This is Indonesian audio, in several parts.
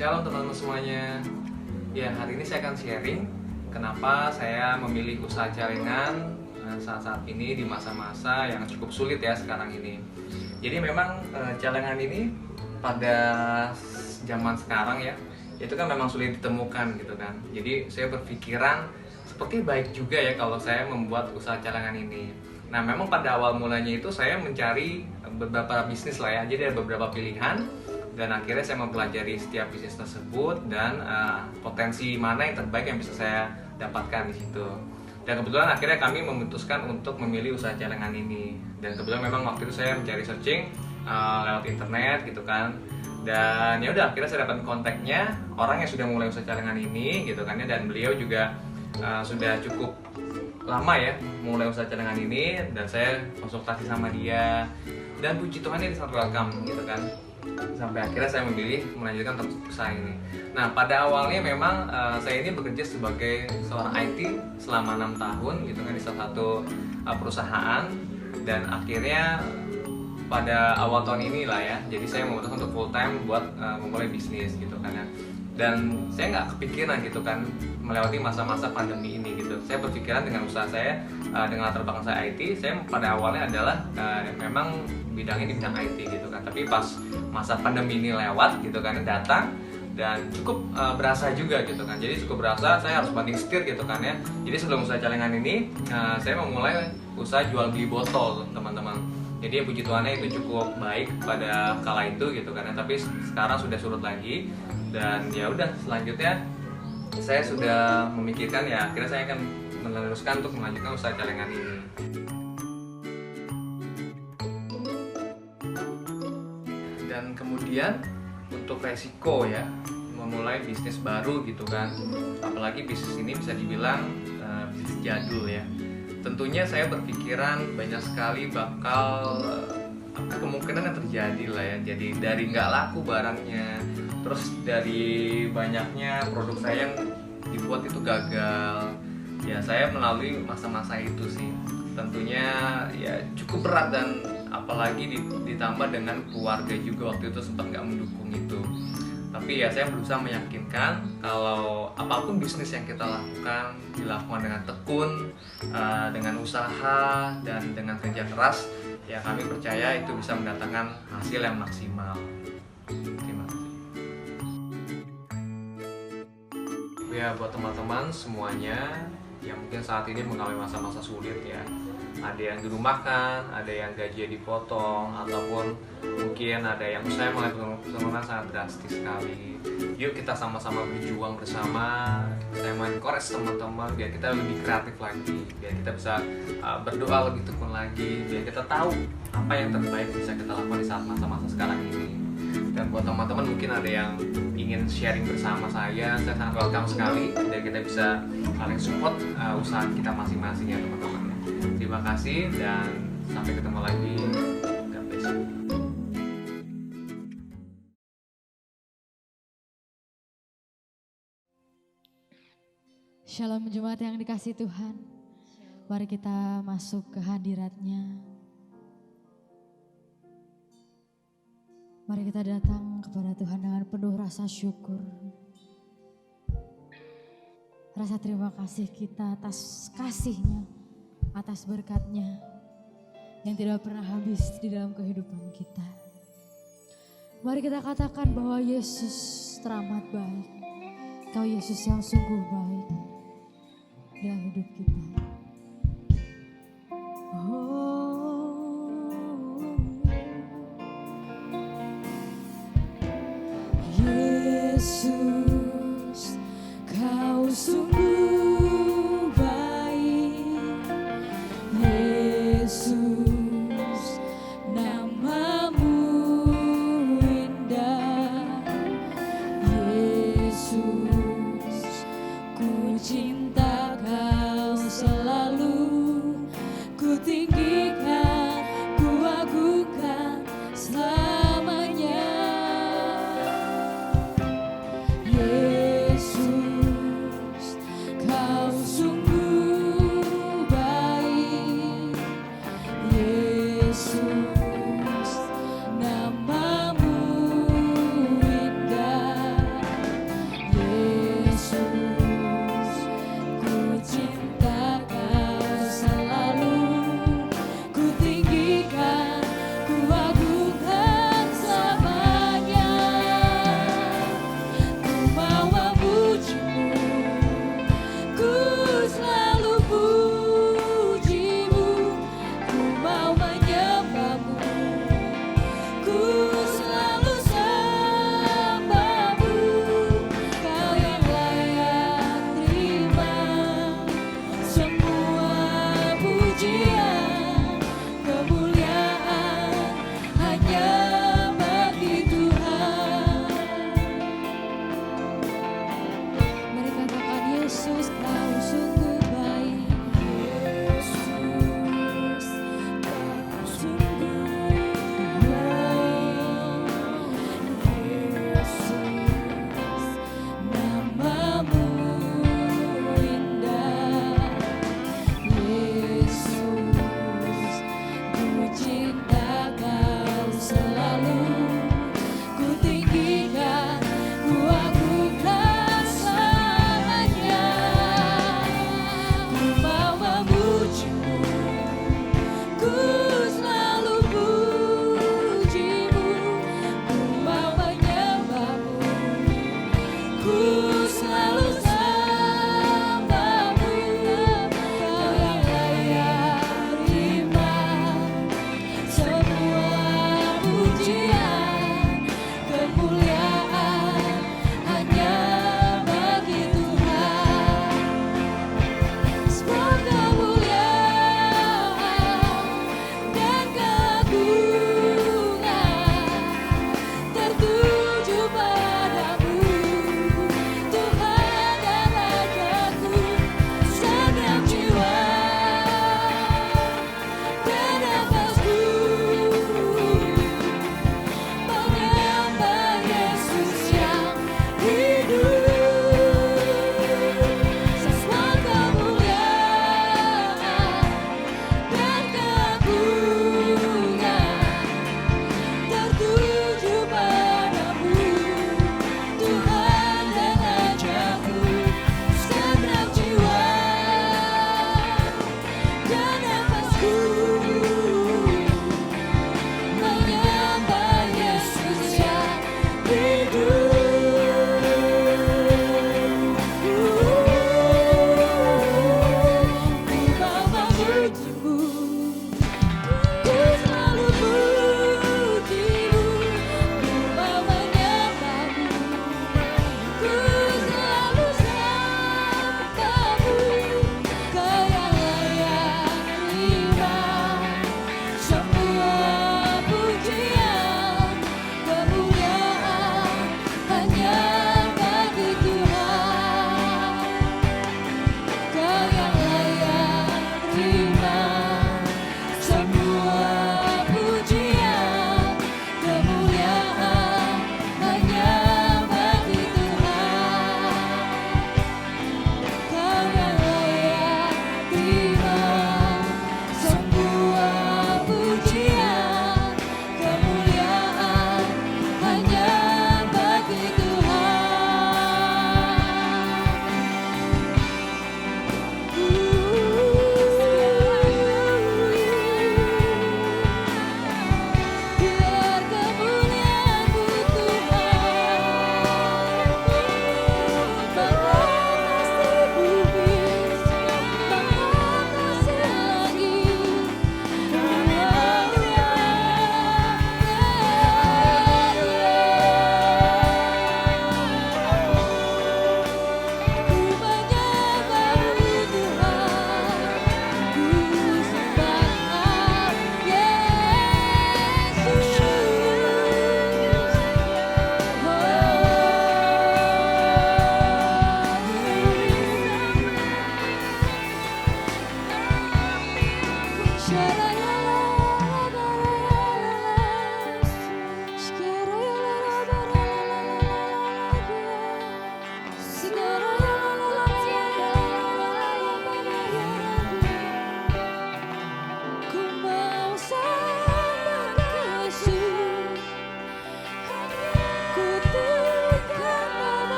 Shalom teman-teman semuanya. Ya, hari ini saya akan sharing kenapa saya memilih usaha celengan saat-saat ini di masa-masa yang cukup sulit ya sekarang ini. Jadi memang celengan ini pada zaman sekarang ya, itu kan memang sulit ditemukan gitu kan. Jadi saya berpikiran seperti baik juga ya kalau saya membuat usaha celengan ini. Nah, memang pada awal mulanya itu saya mencari beberapa bisnis lah ya. Jadi ada beberapa pilihan dan akhirnya saya mempelajari setiap bisnis tersebut dan potensi mana yang terbaik yang bisa saya dapatkan di situ. Dan kebetulan akhirnya kami memutuskan untuk memilih usaha celengan ini. Dan kebetulan memang waktu itu saya mencari searching lewat internet gitu kan. Dan ya udah akhirnya saya dapat kontaknya orang yang sudah mulai usaha celengan ini gitu kan ya, dan beliau juga sudah cukup lama ya mulai usaha celengan ini, dan saya konsultasi sama dia dan puji Tuhan ini sangat welcome gitu kan, sampai akhirnya saya memilih melanjutkan usaha ini. Nah, pada awalnya memang saya ini bekerja sebagai seorang IT selama 6 tahun gitu kan di salah satu perusahaan, dan akhirnya pada awal tahun inilah ya, jadi saya memutuskan untuk full time buat memulai bisnis gitu kan ya. Dan saya nggak kepikiran gitu kan melewati masa-masa pandemi ini gitu. Saya berpikiran dengan usaha saya, dengan latar belakang saya IT, saya pada awalnya adalah memang bidangnya di bidang IT gitu kan. Tapi pas masa pandemi ini lewat gitu kan, datang dan cukup berasa juga gitu kan. Jadi cukup berasa, saya harus banting setir gitu kan ya. Jadi sebelum usaha celengan ini, saya memulai usaha jual beli botol teman-teman. Jadi puji Tuhannya itu cukup baik pada kala itu gitu kan ya. Tapi sekarang sudah surut lagi. Dan ya udah, selanjutnya saya sudah memikirkan ya akhirnya saya akan meneruskan untuk melanjutkan usaha celengan ini. Dan kemudian untuk resiko ya memulai bisnis baru gitu kan, apalagi bisnis ini bisa dibilang bisnis jadul ya. Tentunya saya berpikiran banyak sekali bakal kemungkinan yang terjadi lah ya. Jadi dari nggak laku barangnya, terus dari banyaknya produk saya yang dibuat itu gagal. Ya, saya melalui masa-masa itu sih. Tentunya ya cukup berat, dan apalagi ditambah dengan keluarga juga waktu itu sempat nggak mendukung itu. Tapi ya saya berusaha meyakinkan kalau apapun bisnis yang kita lakukan dilakukan dengan tekun, dengan usaha dan dengan kerja keras, ya kami percaya itu bisa mendatangkan hasil yang maksimal. Terima kasih. Ya, buat teman-teman semuanya yang mungkin saat ini mengalami masa-masa sulit ya, ada yang dirumahkan, ada yang gajinya dipotong, ataupun mungkin ada yang usaha mulai penurunan sangat drastis sekali. Yuk kita sama-sama berjuang bersama, saya mengencourage teman-teman biar kita lebih kreatif lagi, biar kita bisa berdoa lebih tekun lagi, biar kita tahu apa yang terbaik bisa kita lakukan di saat masa-masa sekarang ini. Dan buat teman-teman mungkin ada yang ingin sharing bersama saya sangat welcome sekali, dan kita bisa saling support usaha kita masing-masing ya teman-teman. Terima kasih dan sampai ketemu lagi. God bless you. Shalom jemaat yang dikasihi Tuhan. Mari kita masuk ke hadirat-Nya. Mari kita datang kepada Tuhan dengan penuh rasa syukur. Rasa terima kasih kita atas kasih-Nya, atas berkat-Nya yang tidak pernah habis di dalam kehidupan kita. Mari kita katakan bahwa Yesus teramat baik. Kau Yesus yang sungguh baik dalam hidup kita. Yesus, kau sungguh baik. Yesus, namamu indah. Yesus, ku cinta kau selalu. Ku tinggikan, ku agungkan selamanya.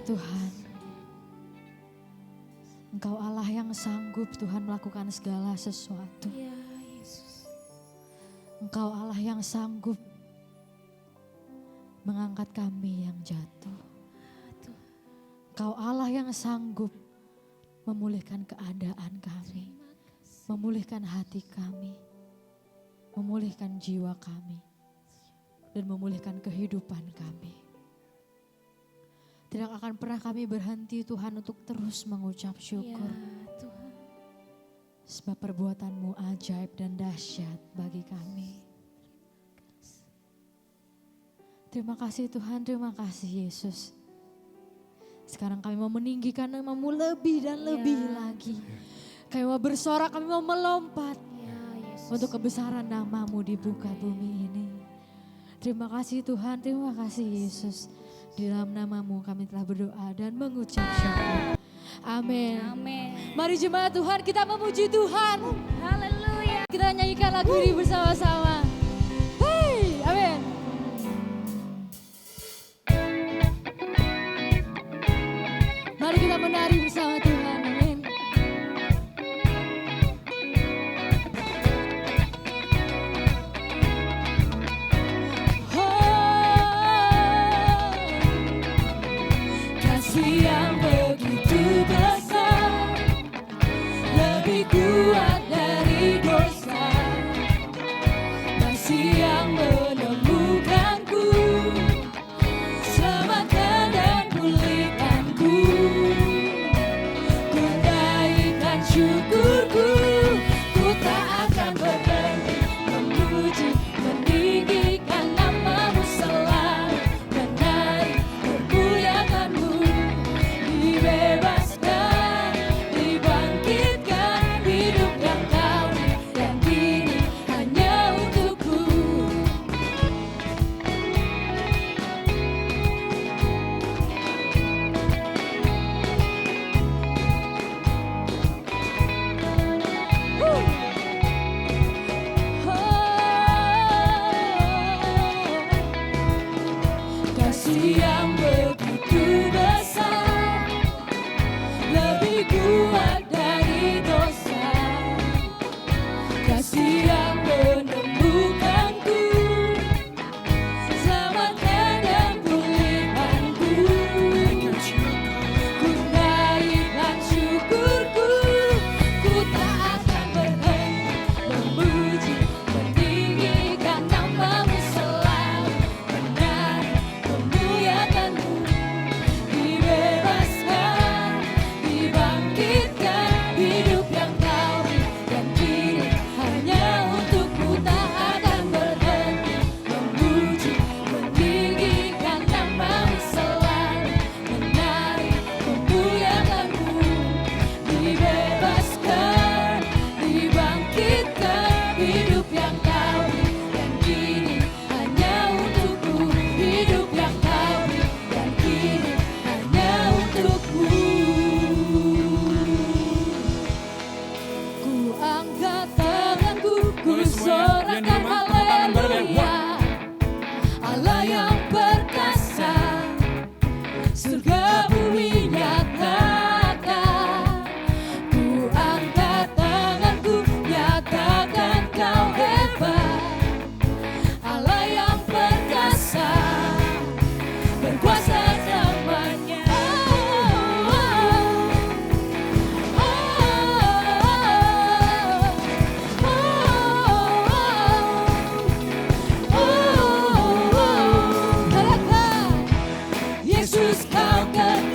Tuhan, Engkau Allah yang sanggup Tuhan melakukan segala sesuatu. Ya Yesus. Engkau Allah yang sanggup mengangkat kami yang jatuh. Engkau Allah yang sanggup memulihkan keadaan kami, memulihkan hati kami, memulihkan jiwa kami, dan memulihkan kehidupan kami. Tidak akan pernah kami berhenti Tuhan untuk terus mengucap syukur. Ya Tuhan. Sebab perbuatan-Mu ajaib dan dahsyat bagi kami. Terima kasih Tuhan, terima kasih Yesus. Sekarang kami mau meninggikan nama-Mu lebih dan lebih lagi. Kami mau bersorak, kami mau melompat untuk kebesaran nama-Mu di muka bumi ini. Terima kasih Tuhan, terima kasih Yesus. Di dalam nama-Mu kami telah berdoa dan mengucap syukur. Amin. Amin. Mari jemaat Tuhan, kita memuji Tuhan. Haleluya. Kita nyanyikan lagu ini bersama-sama. Hey, amin. Mari kita menari bersama Tuhan. Amin. Kasih yang begitu besar, lebih kuat dari dosa. Kasih yang menemukanku, selamatkan dan pulihkanku. Ku naikkan syukurku, ku tak akan berhenti memuji, meninggikan nama-Mu selalu, menari, memuliakan-Mu. Dibebaskan, dibangkitkan, hidup yang Kau dan kini hanya untukku. Kasih yang begitu besar, lebih kuat dari dosa. Kasih yang menemukanku, selamatkan dan pulihkanku. Ku naikkan syukurku, ku tak akan berhenti memuji, meninggikan nama-Mu selalu, menari, memuliakan-Mu. Dibebaskan, dibangkitkan, hidup yang Kau dan kini hanya untukku. Tak akan berhenti memuji, meninggikan nama-Mu selalu, menari, memuliakan-Mu. Dibebaskan, dibangkitkan, hidup yang Kau dan kini hanya untukku. Hidup yang Kau dan kini hanya untukku. Ku angkat tanganku, ku sorakan haleluya. Allah yang perkasa, surga bumi nyatakan. Ku angkat tanganku, nyatakan Kau hebat. Allah yang perkasa, berkuasa selamanya. Yesus Kau kekal.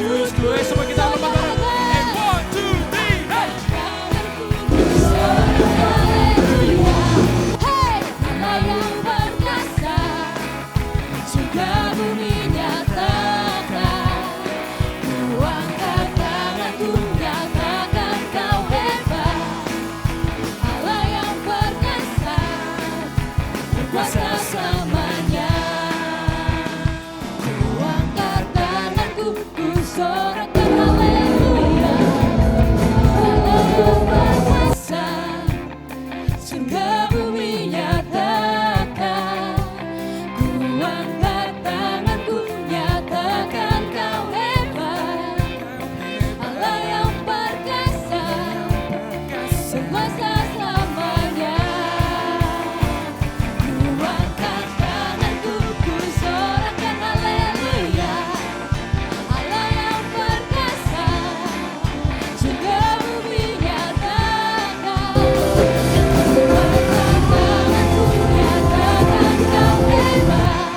Yesusku. Semua kita lomba bareng. And 1, 2, 3, hey! Hey, Allah yang perkasa, surga bumi nyatakan. Ku angkat tanganku nyatakan kau hebat. Allah yang perkasa, berkuasa selamanya. Ku angkat tanganku, ku sorakan haleluya. Allah yang perkasa, surga bumi nyatakan. Ku angkat tanganku nyatakan kau hebat. Allah yang perkasa, berkuasa selamanya. Ku angkat tanganku, ku sorakan haleluya. Allah yang perkasa, surga bumi nyatakan. Ku angkat tanganku nyatakan kau hebat.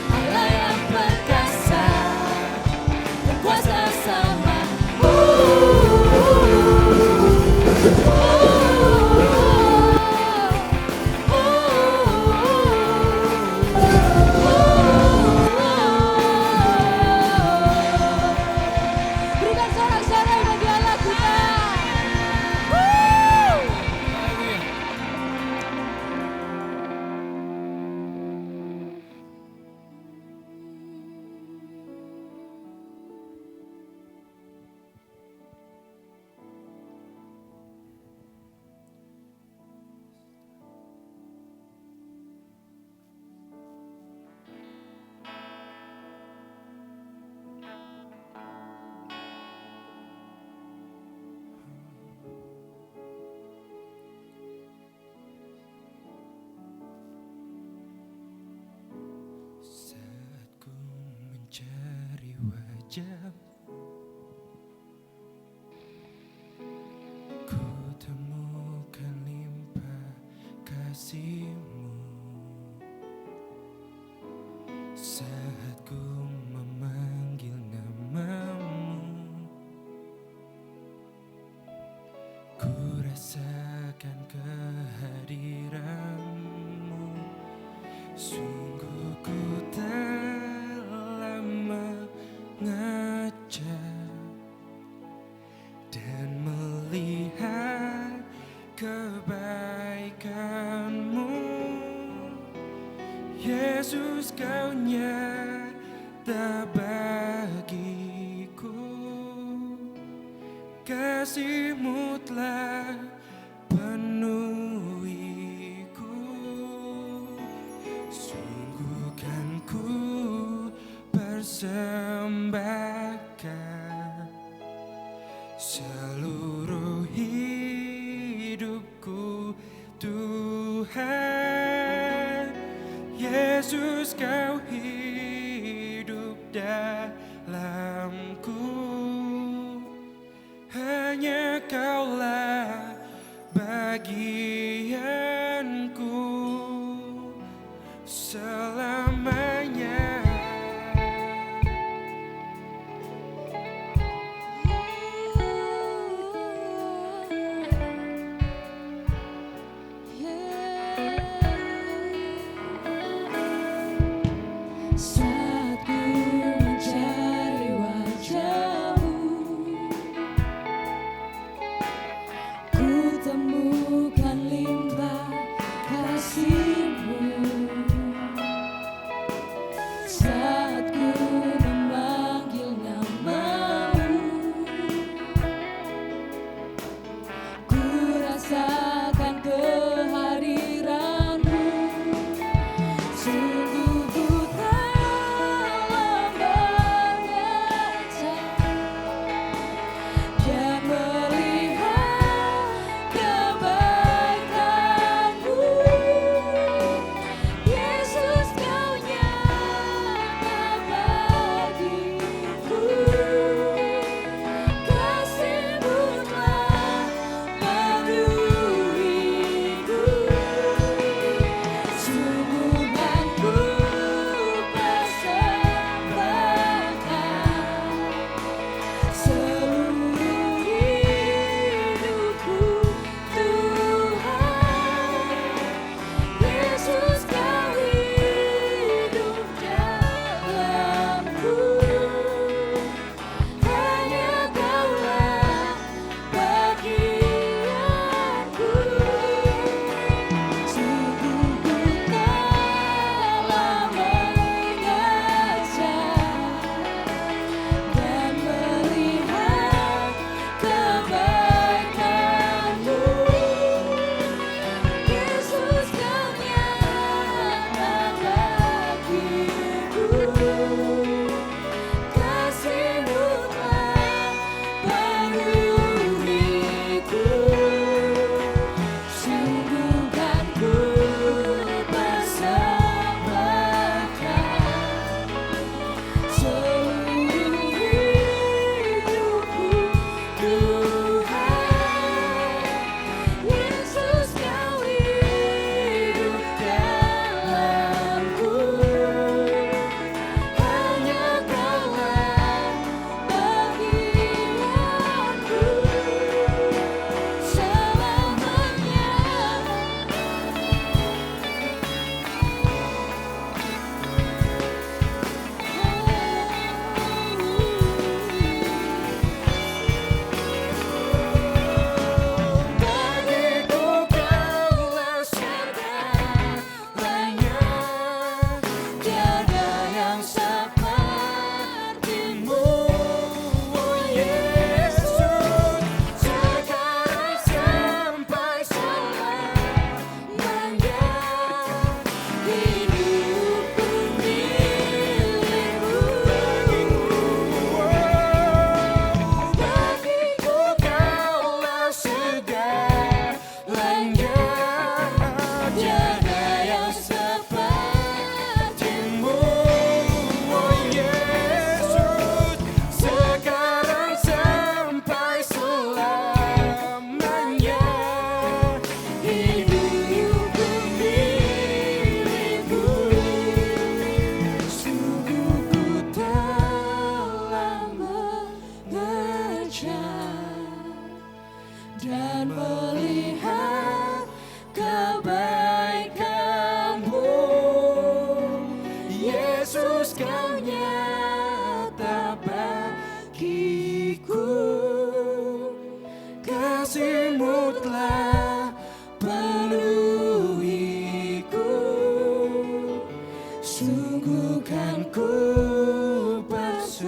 Allah yang perkasa, berkuasa sama. Berikan sorak-sorai bagi Allah kita. Saat ku mencari wajah, ku temukan limpah kasih-Mu. Saat ku memanggil nama-Mu, ku rasakan kehadiran-Mu. Sungguh ku telah mengajak dan melihat kebaikan-Mu. Yesus, Kau nyata bagiku. Kasih-Mu telah penuhiku. Sungguh kan ku persembahkan seluruh hidupku, Tuhan. Yesus, Kau hidup dalamku. Hanya Kaulah bagianku selamanya. Saat ku mencari wajah-Mu, ku temukan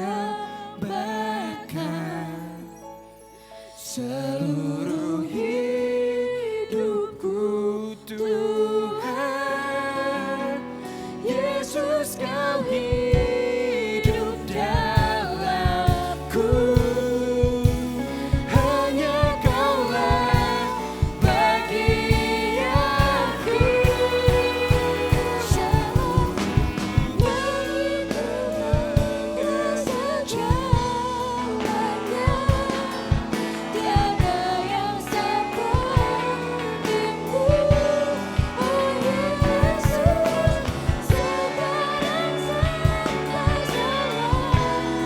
persembahkan seluruh hidupku Tuhan. Yesus, kau hidup dalamku, hanya kaulah bagianku. Shalom, nyanyi mengenang sejalannya, tiada yang sepertimu, oh Yesus, sekarang sampai selamanya.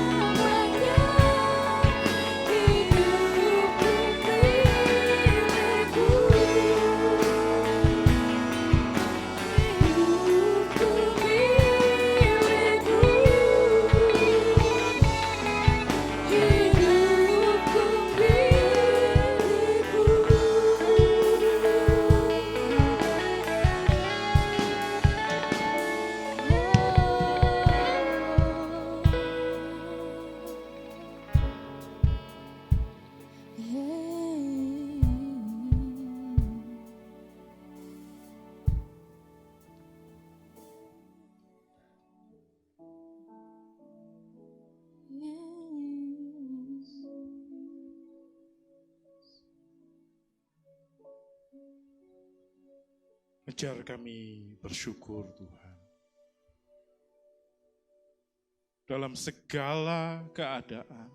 Hidupku milikku, hidupku milikku, hidupku Ajar kami bersyukur Tuhan. Dalam segala keadaan,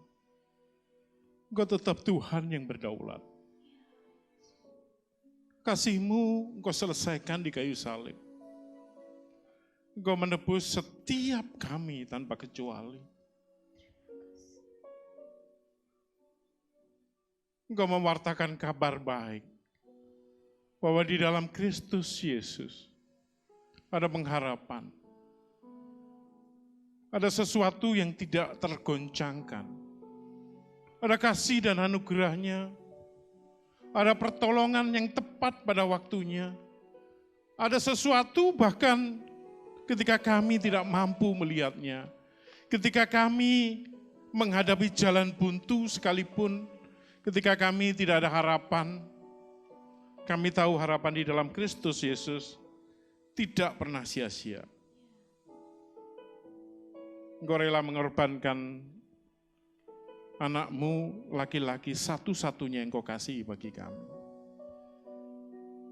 Engkau tetap Tuhan yang berdaulat. Kasih-Mu Engkau selesaikan di kayu salib. Engkau menebus setiap kami tanpa kecuali. Engkau mewartakan kabar baik bahwa di dalam Kristus Yesus ada pengharapan. Ada sesuatu yang tidak tergoncangkan. Ada kasih dan anugerah-Nya. Ada pertolongan yang tepat pada waktunya. Ada sesuatu bahkan ketika kami tidak mampu melihatnya. Ketika kami menghadapi jalan buntu sekalipun, ketika kami tidak ada harapan, kami tahu harapan di dalam Kristus Yesus tidak pernah sia-sia. Engkau rela mengorbankan anak-Mu laki-laki satu-satunya yang Engkau kasih bagi kami.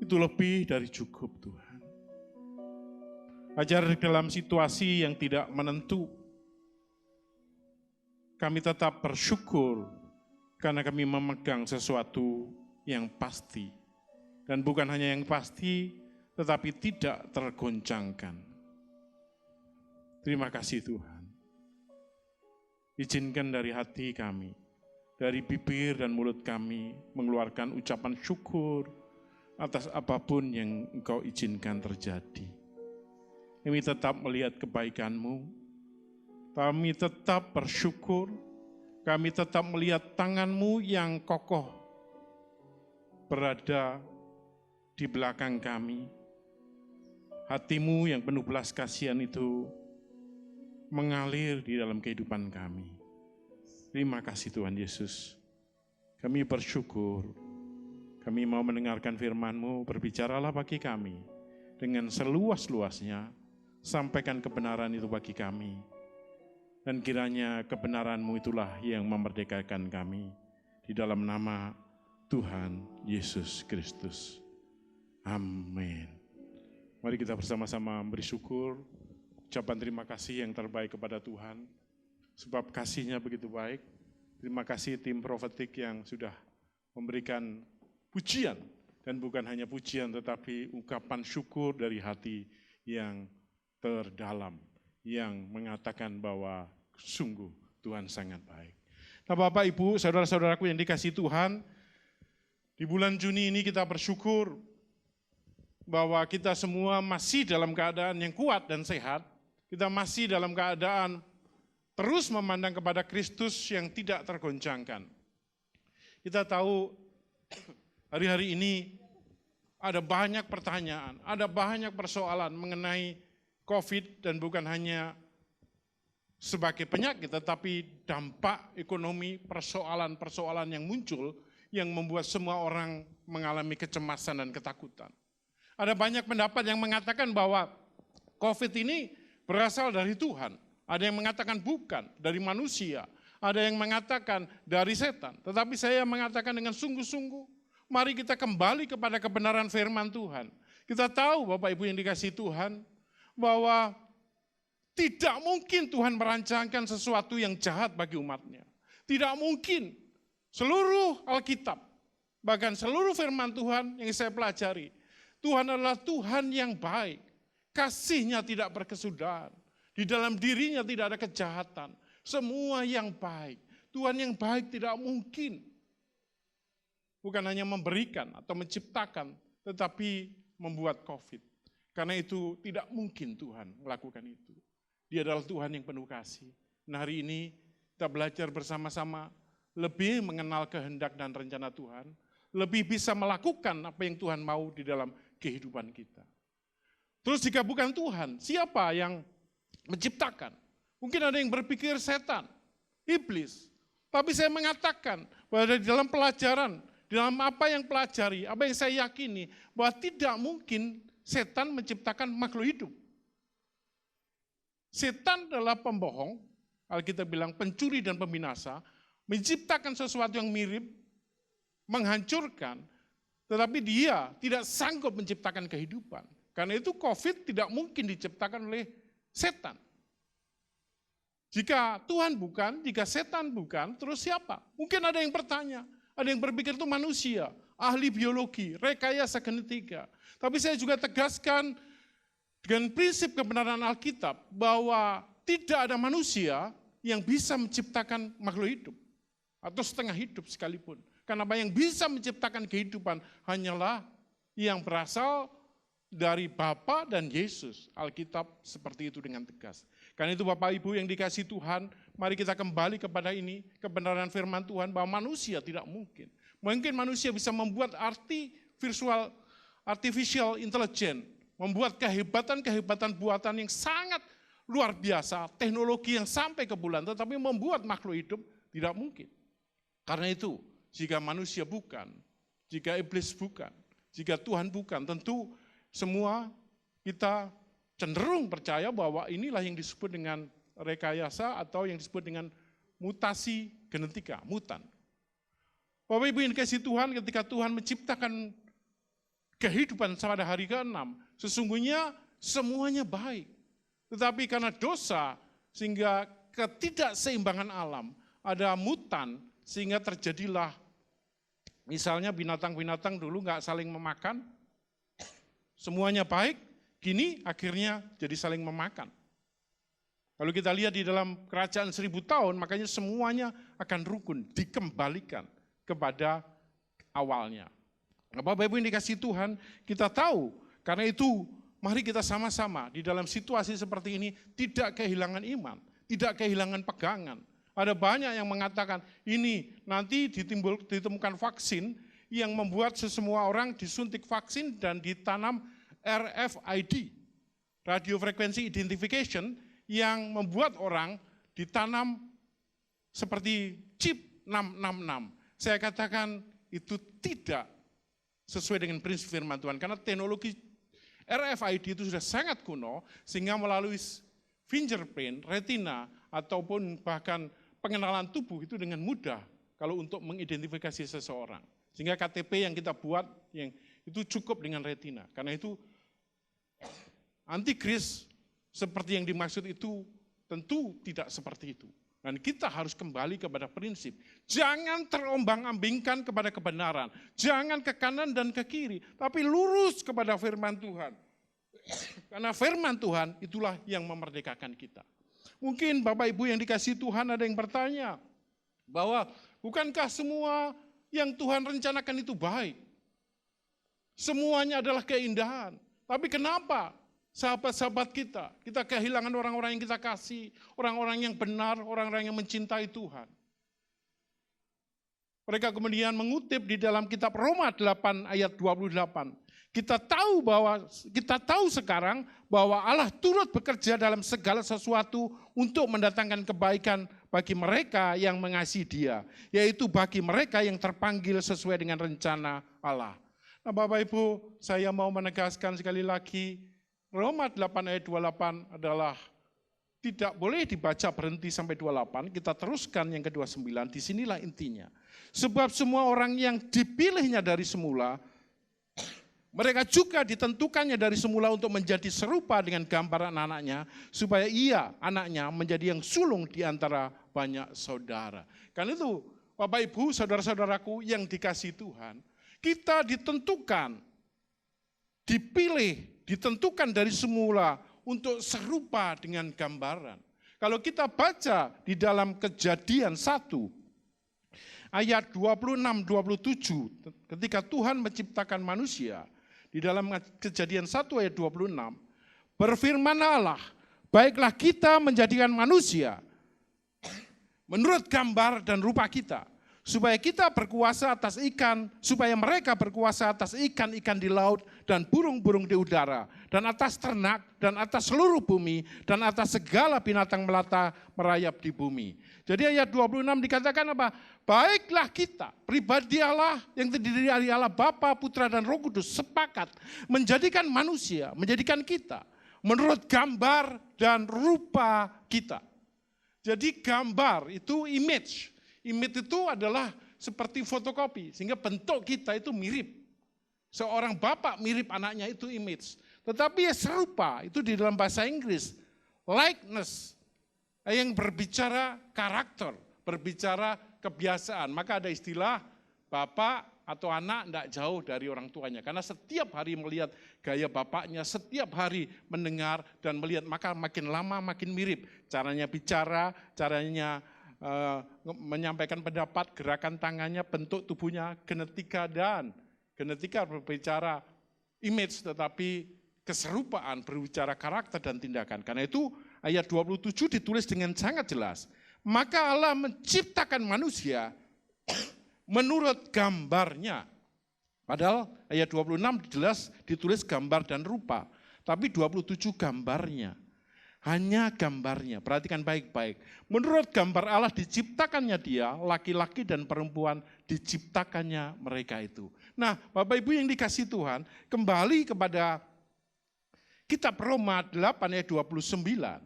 Itu lebih dari cukup Tuhan. Ajar dalam situasi yang tidak menentu, kami tetap bersyukur karena kami memegang sesuatu yang pasti. Dan bukan hanya yang pasti, tetapi tidak tergoncangkan. Terima kasih Tuhan. Izinkan dari hati kami, dari bibir dan mulut kami, mengeluarkan ucapan syukur atas apapun yang Engkau izinkan terjadi. Kami tetap melihat kebaikan-Mu, kami tetap bersyukur, kami tetap melihat tangan-Mu yang kokoh berada di belakang kami. Hati-Mu yang penuh belas kasihan itu mengalir di dalam kehidupan kami. Terima kasih Tuhan Yesus. Kami bersyukur. Kami mau mendengarkan firman-Mu, berbicaralah bagi kami dengan seluas-luasnya. Sampaikan kebenaran itu bagi kami. Dan kiranya kebenaran-Mu itulah yang memerdekakan kami. Di dalam nama Tuhan Yesus Kristus. Amin. Mari kita bersama-sama beri syukur, ucapan terima kasih yang terbaik kepada Tuhan, sebab kasih-Nya begitu baik. Terima kasih tim profetik yang sudah memberikan pujian, dan bukan hanya pujian tetapi ungkapan syukur dari hati yang terdalam, yang mengatakan bahwa sungguh Tuhan sangat baik. Nah Bapak Ibu, saudara-saudaraku yang dikasihi Tuhan, di bulan Juni ini kita bersyukur bahwa kita semua masih dalam keadaan yang kuat dan sehat. Kita masih dalam keadaan terus memandang kepada Kristus yang tidak tergoncangkan. Kita tahu hari-hari ini ada banyak pertanyaan, ada banyak persoalan mengenai COVID dan bukan hanya sebagai penyakit, tetapi dampak ekonomi, persoalan-persoalan yang muncul yang membuat semua orang mengalami kecemasan dan ketakutan. Ada banyak pendapat yang mengatakan bahwa COVID ini berasal dari Tuhan. Ada yang mengatakan bukan, dari manusia. Ada yang mengatakan dari setan. Tetapi saya mengatakan dengan sungguh-sungguh, mari kita kembali kepada kebenaran firman Tuhan. Kita tahu Bapak Ibu yang dikasihi Tuhan, bahwa tidak mungkin Tuhan merancangkan sesuatu yang jahat bagi umatnya. Tidak mungkin. Seluruh Alkitab, bahkan seluruh firman Tuhan yang saya pelajari, Tuhan adalah Tuhan yang baik. Kasih-Nya tidak berkesudahan. Di dalam dirinya tidak ada kejahatan. Semua yang baik. Tuhan yang baik tidak mungkin. Bukan hanya memberikan atau menciptakan, tetapi membuat COVID. Karena itu tidak mungkin Tuhan melakukan itu. Dia adalah Tuhan yang penuh kasih. Nah, hari ini kita belajar bersama-sama lebih mengenal kehendak dan rencana Tuhan, lebih bisa melakukan apa yang Tuhan mau di dalam kehidupan kita. Terus jika bukan Tuhan, siapa yang menciptakan? Mungkin ada yang berpikir setan, iblis. Tapi saya mengatakan bahwa di dalam pelajaran, di dalam apa yang pelajari, apa yang saya yakini, bahwa tidak mungkin setan menciptakan makhluk hidup. Setan adalah pembohong, Alkitab bilang pencuri dan pembinasa, menciptakan sesuatu yang mirip, menghancurkan, tetapi dia tidak sanggup menciptakan kehidupan. Karena itu COVID tidak mungkin diciptakan oleh setan. Jika Tuhan bukan, jika setan bukan, terus siapa? Mungkin ada yang bertanya, ada yang berpikir itu manusia, ahli biologi, rekayasa genetika. Tapi saya juga tegaskan dengan prinsip kebenaran Alkitab bahwa tidak ada manusia yang bisa menciptakan makhluk hidup. Atau setengah hidup sekalipun. Karena apa yang bisa menciptakan kehidupan hanyalah yang berasal dari Bapa dan Yesus. Alkitab seperti itu dengan tegas. Karena itu Bapak Ibu yang dikasihi Tuhan, mari kita kembali kepada ini, kebenaran firman Tuhan bahwa manusia tidak mungkin. Mungkin manusia bisa membuat artificial intelligence, membuat kehebatan-kehebatan buatan yang sangat luar biasa, teknologi yang sampai ke bulan, tetapi membuat makhluk hidup tidak mungkin. Karena itu, jika manusia bukan, jika iblis bukan, jika Tuhan bukan, tentu semua kita cenderung percaya bahwa inilah yang disebut dengan rekayasa atau yang disebut dengan mutasi genetika, mutan. Bapak Ibu yang dikasihi Tuhan, ketika Tuhan menciptakan kehidupan pada hari ke-6, sesungguhnya semuanya baik. Tetapi karena dosa, sehingga ketidakseimbangan alam, ada mutan, sehingga terjadilah, misalnya binatang-binatang dulu nggak saling memakan, semuanya baik, kini akhirnya jadi saling memakan. Kalau kita lihat di dalam kerajaan 1000 tahun, makanya semuanya akan rukun, dikembalikan kepada awalnya. Bapak Ibu yang dikasihi Tuhan, kita tahu, karena itu mari kita sama-sama di dalam situasi seperti ini tidak kehilangan iman, tidak kehilangan pegangan. Ada banyak yang mengatakan ini nanti ditemukan vaksin yang membuat sesemua orang disuntik vaksin dan ditanam RFID, radio frequency identification, yang membuat orang ditanam seperti chip 666. Saya katakan itu tidak sesuai dengan prinsip firman Tuhan, karena teknologi RFID itu sudah sangat kuno, sehingga melalui fingerprint, retina, ataupun bahkan pengenalan tubuh itu dengan mudah kalau untuk mengidentifikasi seseorang. Sehingga KTP yang kita buat yang itu cukup dengan retina. Karena itu antikris seperti yang dimaksud itu tentu tidak seperti itu. Dan kita harus kembali kepada prinsip. Jangan terombang-ambingkan kepada kebenaran. Jangan ke kanan dan ke kiri. Tapi lurus kepada firman Tuhan. Karena firman Tuhan itulah yang memerdekakan kita. Mungkin Bapak Ibu yang dikasihi Tuhan ada yang bertanya, bahwa bukankah semua yang Tuhan rencanakan itu baik? Semuanya adalah keindahan. Tapi kenapa sahabat-sahabat kita kehilangan orang-orang yang kita kasih, orang-orang yang benar, orang-orang yang mencintai Tuhan? Mereka kemudian mengutip di dalam kitab Roma 8 ayat 28. Kita tahu sekarang bahwa Allah turut bekerja dalam segala sesuatu untuk mendatangkan kebaikan bagi mereka yang mengasihi Dia, yaitu bagi mereka yang terpanggil sesuai dengan rencana Allah. Nah, Bapak Ibu, saya mau menegaskan sekali lagi, Roma 8 ayat 28 adalah tidak boleh dibaca berhenti sampai 28, kita teruskan yang ke-29, disinilah intinya. Sebab semua orang yang dipilihnya dari semula, mereka juga ditentukannya dari semula untuk menjadi serupa dengan gambar anak-anaknya, supaya ia, anaknya, menjadi yang sulung di antara banyak saudara. Karena itu, Bapak Ibu, saudara-saudaraku yang dikasihi Tuhan, kita ditentukan, dipilih, ditentukan dari semula untuk serupa dengan gambaran. Kalau kita baca di dalam Kejadian 1, ayat 26-27, ketika Tuhan menciptakan manusia, di dalam Kejadian 1 ayat 26, berfirmanlah Allah, baiklah kita menjadikan manusia menurut gambar dan rupa kita, supaya kita berkuasa atas ikan, supaya mereka berkuasa atas ikan-ikan di laut dan burung-burung di udara, dan atas ternak, dan atas seluruh bumi, dan atas segala binatang melata merayap di bumi. Jadi ayat 26 dikatakan apa? Baiklah kita, pribadi Allah yang terdiri dari Allah Bapa, Putra, dan Roh Kudus sepakat menjadikan manusia, menjadikan kita menurut gambar dan rupa kita. Jadi gambar itu image. Image itu adalah seperti fotokopi, sehingga bentuk kita itu mirip. Seorang bapak mirip anaknya itu image. Tetapi ya serupa, itu di dalam bahasa Inggris, likeness, yang berbicara karakter, berbicara kebiasaan. Maka ada istilah bapak atau anak tidak jauh dari orang tuanya. Karena setiap hari melihat gaya bapaknya, setiap hari mendengar dan melihat, maka makin lama makin mirip. Caranya bicara, caranya menyampaikan pendapat, gerakan tangannya, bentuk tubuhnya, genetika berbicara image, tetapi keserupaan berbicara karakter dan tindakan. Karena itu ayat 27 ditulis dengan sangat jelas. Maka Allah menciptakan manusia menurut gambarnya. Padahal ayat 26 jelas ditulis gambar dan rupa. Tapi 27 gambarnya. Hanya gambarnya, perhatikan baik-baik. Menurut gambar Allah diciptakannya dia, laki-laki dan perempuan diciptakannya mereka itu. Nah, Bapak Ibu yang dikasihi Tuhan, kembali kepada kitab Roma 8 ayat 29.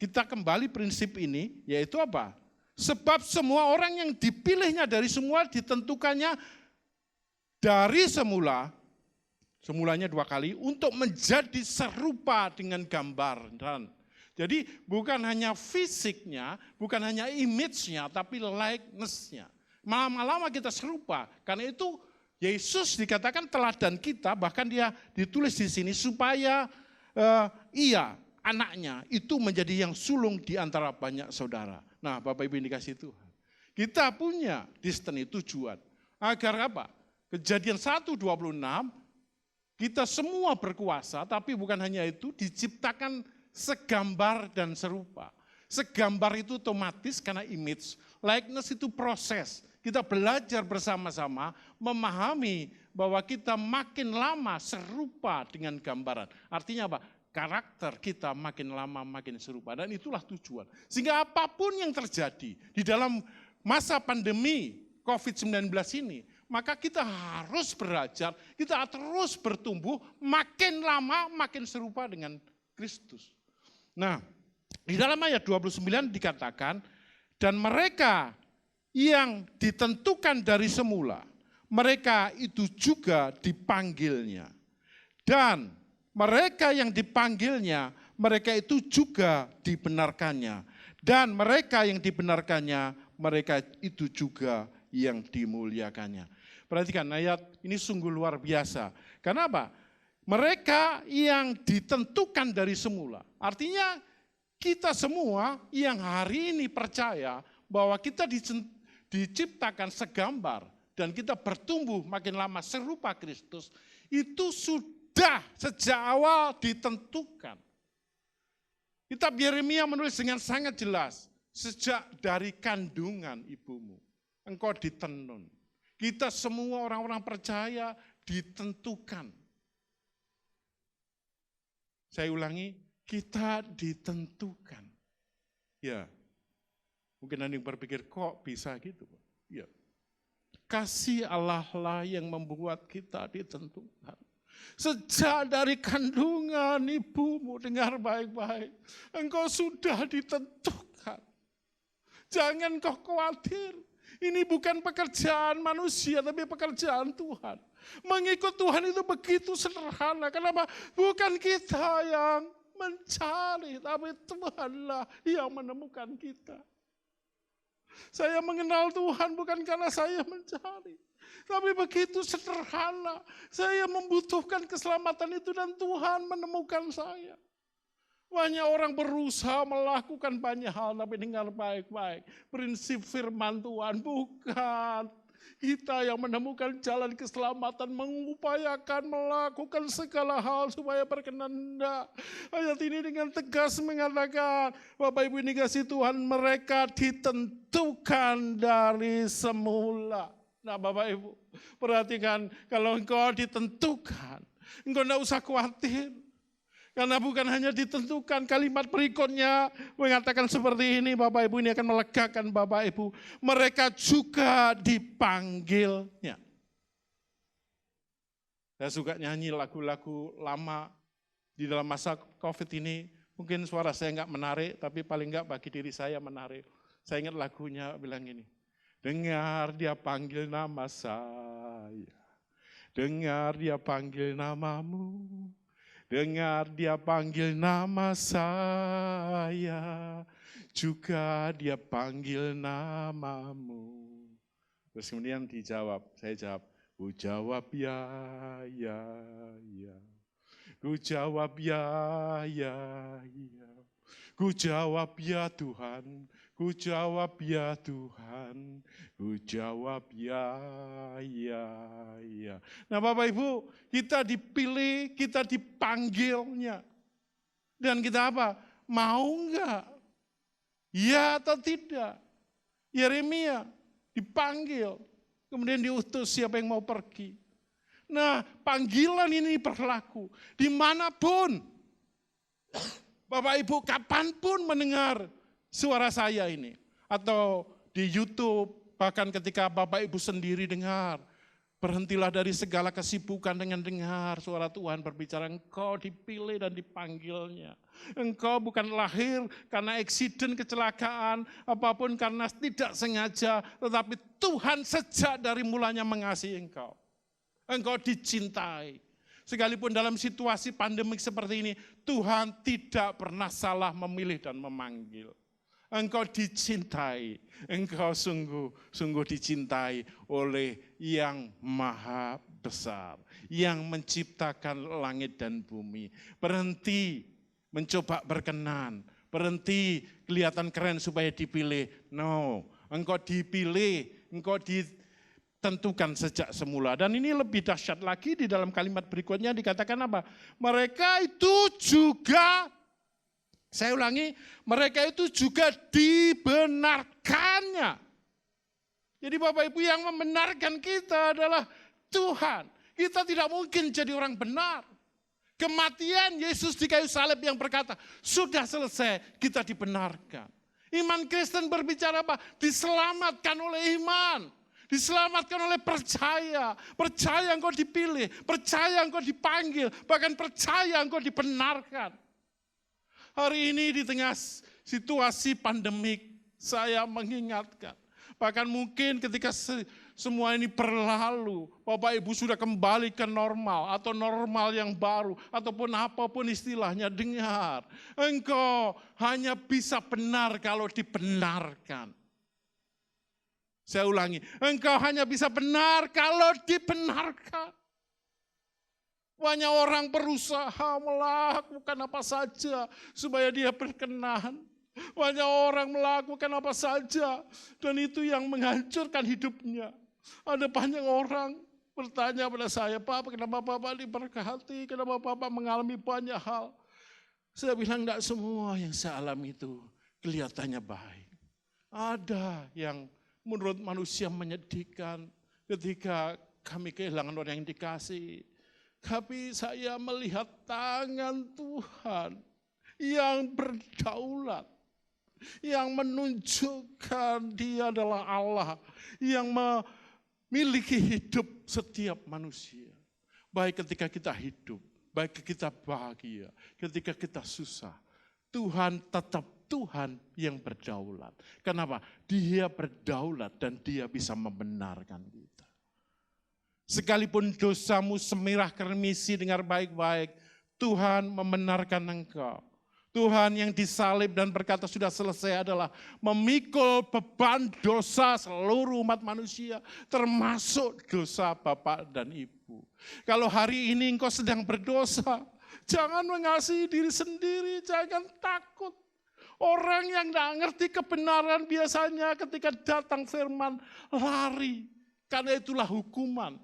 Kita kembali prinsip ini, yaitu apa? Sebab semua orang yang dipilihnya dari semua ditentukannya dari semula, semulanya 2 kali, untuk menjadi serupa dengan gambaran. Jadi bukan hanya fisiknya, bukan hanya image-nya, tapi likeness-nya. Lama-lama kita serupa, karena itu Yesus dikatakan teladan kita, bahkan dia ditulis di sini supaya ia, anaknya, itu menjadi yang sulung di antara banyak saudara. Nah, Bapak Ibu yang dikasihi Tuhan, kita punya destiny, tujuan. Agar apa? Kejadian 1:26, kita semua berkuasa, tapi bukan hanya itu, diciptakan segambar dan serupa. Segambar itu otomatis karena image, likeness itu proses. Kita belajar bersama-sama memahami bahwa kita makin lama serupa dengan gambaran. Artinya apa? Karakter kita makin lama makin serupa, dan itulah tujuan. Sehingga apapun yang terjadi di dalam masa pandemi COVID-19 ini, maka kita harus belajar, kita terus bertumbuh, makin lama makin serupa dengan Kristus. Nah, di dalam ayat 29 dikatakan, dan mereka yang ditentukan dari semula, mereka itu juga dipanggilnya. Dan mereka yang dipanggilnya, mereka itu juga dibenarkannya. Dan mereka yang dibenarkannya, mereka itu juga yang dimuliakannya. Perhatikan ayat ini sungguh luar biasa. Karena apa? Mereka yang ditentukan dari semula. Artinya kita semua yang hari ini percaya bahwa kita diciptakan segambar dan kita bertumbuh makin lama serupa Kristus, itu sudah sejak awal ditentukan. Kitab Yeremia menulis dengan sangat jelas, sejak dari kandungan ibumu engkau ditenun. Kita semua orang-orang percaya ditentukan. Saya ulangi, kita ditentukan. Ya, mungkin ada yang berpikir, kok bisa gitu? Ya, kasih Allah lah yang membuat kita ditentukan. Sejak dari kandungan ibumu, dengar baik-baik, engkau sudah ditentukan. Jangan kau khawatir, ini bukan pekerjaan manusia, tapi pekerjaan Tuhan. Mengikut Tuhan itu begitu sederhana. Kenapa? Bukan kita yang mencari, tapi Tuhanlah yang menemukan kita. Saya mengenal Tuhan bukan karena saya mencari, tapi begitu sederhana. Saya membutuhkan keselamatan itu dan Tuhan menemukan saya. Banyak orang berusaha melakukan banyak hal, tapi dengar baik-baik. Prinsip firman Tuhan bukan kita yang menemukan jalan keselamatan, mengupayakan melakukan segala hal supaya berkenan. Tidak. Ayat ini dengan tegas mengatakan, Bapak Ibu ini kasih Tuhan, mereka ditentukan dari semula. Nah Bapak Ibu, perhatikan, kalau engkau ditentukan, engkau tidak usah khawatir. Karena bukan hanya ditentukan, kalimat berikutnya mengatakan seperti ini, Bapak Ibu, ini akan melegakan Bapak Ibu. Mereka juga dipanggilnya. Saya suka nyanyi lagu-lagu lama di dalam masa COVID ini. Mungkin suara saya enggak menarik, tapi paling enggak bagi diri saya menarik. Saya ingat lagunya bilang ini, dengar dia panggil nama saya, dengar dia panggil namamu. Dengar dia panggil nama saya, juga dia panggil namamu. Terus kemudian dijawab, saya jawab, ku jawab ya. Ku jawab ya. Ku jawab ya Tuhan, ku jawab ya Tuhan, ku jawab ya. Nah Bapak Ibu, kita dipilih, kita dipanggilnya. Dan kita apa? Mau enggak? Ya atau tidak? Yeremia dipanggil, kemudian diutus siapa yang mau pergi. Nah panggilan ini berlaku dimanapun. Bapak Ibu kapanpun mendengar suara saya ini. Atau di YouTube, bahkan ketika Bapak Ibu sendiri dengar. Berhentilah dari segala kesibukan dengan dengar suara Tuhan berbicara. Engkau dipilih dan dipanggilnya. Engkau bukan lahir karena eksiden, kecelakaan, apapun karena tidak sengaja. Tetapi Tuhan sejak dari mulanya mengasihi engkau. Engkau dicintai. Sekalipun dalam situasi pandemik seperti ini, Tuhan tidak pernah salah memilih dan memanggil. Engkau dicintai, engkau sungguh dicintai oleh yang maha besar, yang menciptakan langit dan bumi. Berhenti mencoba berkenan, berhenti kelihatan keren supaya dipilih. No, engkau dipilih, engkau tentukan sejak semula. Dan ini lebih dahsyat lagi di dalam kalimat berikutnya dikatakan apa? Mereka itu juga, saya ulangi, mereka itu juga dibenarkannya. Jadi Bapak Ibu yang membenarkan kita adalah Tuhan. Kita tidak mungkin jadi orang benar. Kematian Yesus di kayu salib yang berkata, sudah selesai, kita dibenarkan. Iman Kristen berbicara apa? Diselamatkan oleh iman. Diselamatkan oleh percaya. Percaya engkau dipilih. Percaya engkau dipanggil. Bahkan percaya engkau dibenarkan. Hari ini di tengah situasi pandemik, saya mengingatkan. Bahkan mungkin ketika semua ini berlalu, Bapak Ibu sudah kembali ke normal atau normal yang baru. Ataupun apapun istilahnya, dengar. Engkau hanya bisa benar kalau dibenarkan. Saya ulangi, engkau hanya bisa benar kalau dibenarkan. Banyak orang berusaha melakukan apa saja supaya dia berkenan. Banyak orang melakukan apa saja dan itu yang menghancurkan hidupnya. Ada banyak orang bertanya pada saya, Pak, kenapa Bapak diberkati, kenapa Bapak mengalami banyak hal. Saya bilang tidak semua yang saya alami itu kelihatannya baik. Ada yang menurut manusia menyedihkan ketika kami kehilangan orang yang dikasih. Tapi saya melihat tangan Tuhan yang berdaulat, yang menunjukkan Dia adalah Allah yang memiliki hidup setiap manusia. Baik ketika kita hidup, baik ketika kita bahagia, ketika kita susah, Tuhan tetap Tuhan yang berdaulat. Kenapa? Dia berdaulat dan Dia bisa membenarkan kita. Sekalipun dosamu semirah kermisi, dengar baik-baik, Tuhan membenarkan engkau. Tuhan yang disalib dan berkata sudah selesai adalah memikul beban dosa seluruh umat manusia, termasuk dosa Bapak dan Ibu. Kalau hari ini engkau sedang berdosa, jangan mengasihi diri sendiri, jangan takut. Orang yang tidak ngerti kebenaran biasanya ketika datang firman lari. Karena itulah hukuman.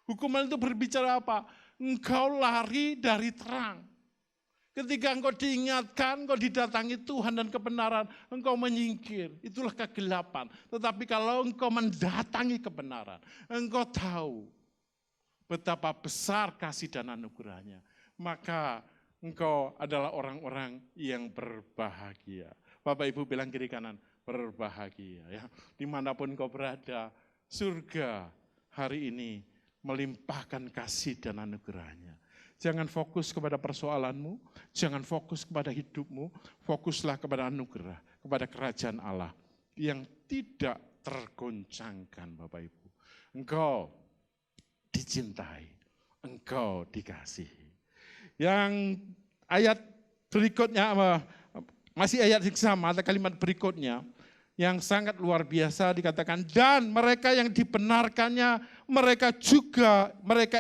Hukuman itu berbicara apa? Engkau lari dari terang. Ketika engkau diingatkan, engkau didatangi Tuhan dan kebenaran, engkau menyingkir. Itulah kegelapan. Tetapi kalau engkau mendatangi kebenaran, engkau tahu betapa besar kasih dan anugerahnya. Maka engkau adalah orang-orang yang berbahagia. Bapak Ibu bilang kiri kanan, berbahagia. Ya. Dimanapun engkau berada, surga hari ini melimpahkan kasih dan anugerahnya. Jangan fokus kepada persoalanmu, jangan fokus kepada hidupmu, fokuslah kepada anugerah, kepada kerajaan Allah yang tidak tergoncangkan Bapak Ibu. Engkau dicintai, engkau dikasihi. Yang ayat berikutnya, masih ayat yang sama, atau kalimat berikutnya, yang sangat luar biasa dikatakan, dan mereka yang dibenarkannya, mereka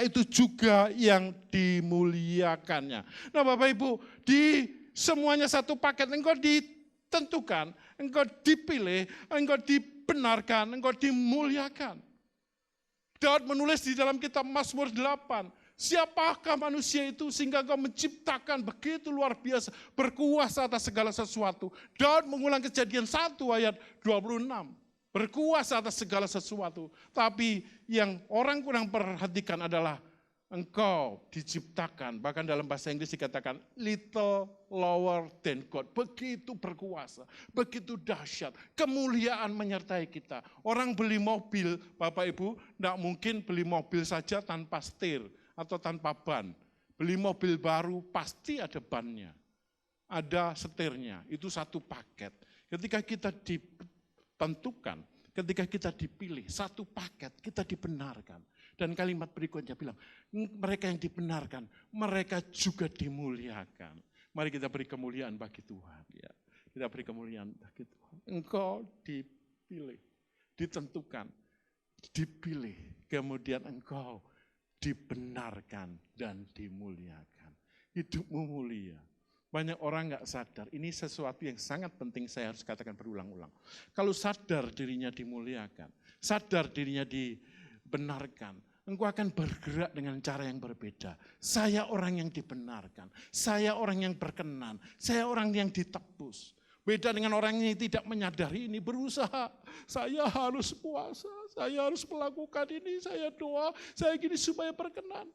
itu juga yang dimuliakannya. Nah Bapak Ibu, di semuanya satu paket, engkau ditentukan, engkau dipilih, engkau dibenarkan, engkau dimuliakan. Daud menulis di dalam kitab Mazmur 8, siapakah manusia itu sehingga engkau menciptakan begitu luar biasa, berkuasa atas segala sesuatu. Daud mengulang Kejadian 1 ayat 26, berkuasa atas segala sesuatu. Tapi yang orang kurang perhatikan adalah engkau diciptakan, bahkan dalam bahasa Inggris dikatakan little lower than God. Begitu berkuasa, begitu dahsyat, kemuliaan menyertai kita. Orang beli mobil, Bapak Ibu, tidak mungkin beli mobil saja tanpa setir atau tanpa ban. Beli mobil baru pasti ada bannya, ada setirnya, itu satu paket. Ketika kita ditentukan, ketika kita dipilih, satu paket, kita dibenarkan. Dan kalimat berikutnya bilang, mereka yang dibenarkan, mereka juga dimuliakan. Mari kita beri kemuliaan bagi Tuhan. Ya. Kita beri kemuliaan bagi Tuhan. Engkau dipilih, ditentukan, dipilih, kemudian engkau dibenarkan dan dimuliakan. Hidupmu mulia. Banyak orang nggak sadar, ini sesuatu yang sangat penting saya harus katakan berulang-ulang. Kalau sadar dirinya dimuliakan, sadar dirinya dibenarkan, engkau akan bergerak dengan cara yang berbeda. Saya orang yang dibenarkan, saya orang yang berkenan, saya orang yang ditebus. Beda dengan orang yang tidak menyadari ini, berusaha. Saya harus puasa, saya harus melakukan ini, saya doa, saya gini supaya berkenan.